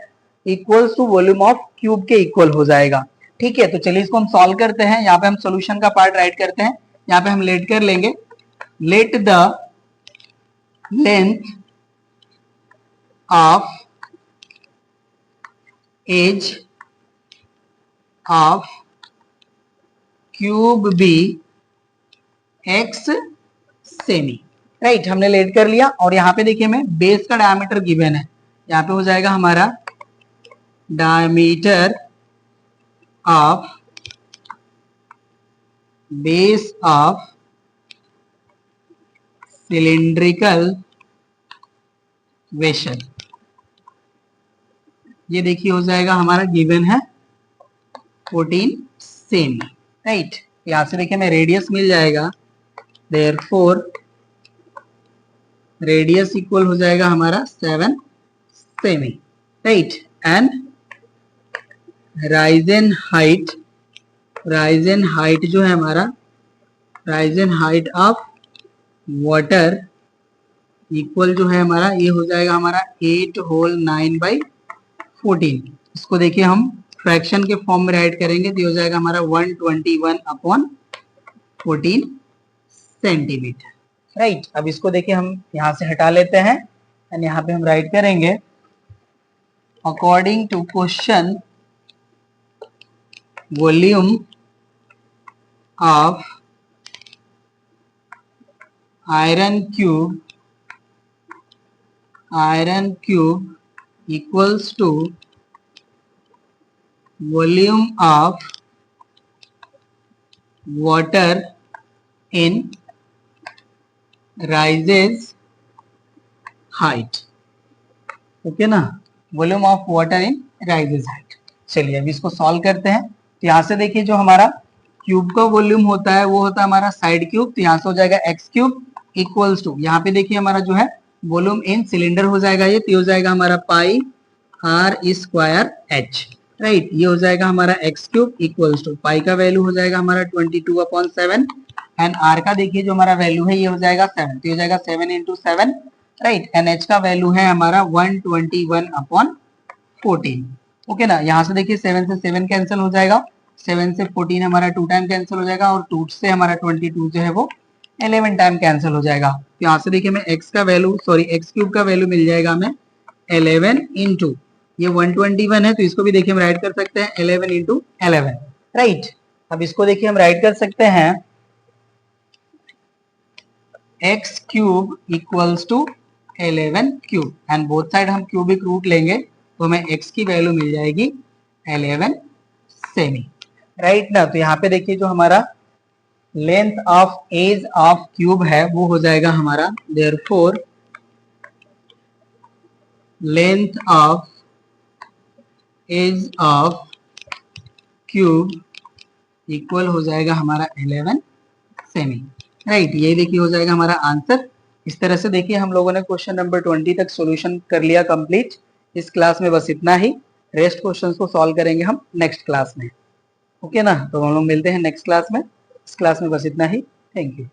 equals to volume of cube के इक्वल हो जाएगा। ठीक है, तो चलिए इसको हम सॉल्व करते हैं। यहाँ पे हम सॉल्यूशन का पार्ट राइट करते हैं। यहाँ पे हम लेट कर लेंगे, let the length of edge of cube be x सेमी। राइट, हमने लेट कर लिया और यहाँ पे देखिए हमें बेस का डायमीटर गिवन है। यहाँ पे हो जाएगा हमारा diameter of base of cylindrical vessel, ये देखिए हो जाएगा हमारा गिवन है 14 सेमी। राइट, यहां से देखिए हमें रेडियस मिल जाएगा, देयरफॉर रेडियस इक्वल हो जाएगा हमारा 7 semi. Right, and Ryzen height जो है हमारा Ryzen height of water equal जो है हमारा ये हो जाएगा हमारा 8 होल 9 बाई 14। इसको देखिए हम फ्रैक्शन के फॉर्म में राइट करेंगे तो ये हो जाएगा हमारा 121/14 सेंटीमीटर। राइट, अब इसको देखिए हम यहाँ से हटा लेते हैं एंड यहाँ पे हम राइट करेंगे according to question volume of iron cube equals to volume of water in rises height, okay ना, volume of water in rises height. चलिए अब इसको सॉल्व करते हैं। तो यहाँ से देखिए जो हमारा क्यूब का वॉल्यूम होता है वो होता है हमारा साइड क्यूब, तो यहाँ से हो जाएगा एक्स क्यूब इक्वल्स टू, यहाँ पे देखिए हमारा जो है वॉल्यूम इन सिलेंडर हो जाएगा ये, तो हो जाएगा हमारा pi r square H, right. ये हो जाएगा हमारा एक्स क्यूब इक्वल्स टू पाई का वैल्यू हो जाएगा हमारा 22/7 एंड आर का देखिए जो हमारा वैल्यू है ये हो जाएगा 7, तो हो जाएगा 7 × 7, राइट। एंड एच का वैल्यू है हमारा 121/14, ओके ना। यहाँ से देखिए 7 से 7 कैंसिल हो जाएगा, 7 से 14 हमारा 2 टाइम कैंसिल हो जाएगा और 2 से हमारा 22 जो है वो 11 टाइम कैंसिल हो जाएगा। तो यहाँ से देखिए मैं एक्स का वैल्यू एक्स क्यूब का वैल्यू मिल जाएगा हमें 11 इंटू ये 121 है, तो इसको भी देखिए हम राइट कर सकते हैं 11 × 11, राइट। अब इसको देखिए हम राइट कर सकते हैं x cube equals to 11 cube and both side हम क्यूबिक रूट लेंगे तो हमें x की वैल्यू मिल जाएगी 11 सेमी, राइट ना। तो यहाँ पे देखिए जो हमारा length of edge of cube है वो हो जाएगा हमारा therefore length of edge of cube equal हो जाएगा हमारा 11 सेमी, राइट। ये देखिए हो जाएगा हमारा आंसर। इस तरह से देखिए हम लोगों ने क्वेश्चन नंबर 20 तक सॉल्यूशन कर लिया कंप्लीट। इस क्लास में बस इतना ही, रेस्ट क्वेश्चंस को सॉल्व करेंगे हम नेक्स्ट क्लास में, ओके ना। तो हम लोग मिलते हैं नेक्स्ट क्लास में, इस क्लास में बस इतना ही, थैंक यू।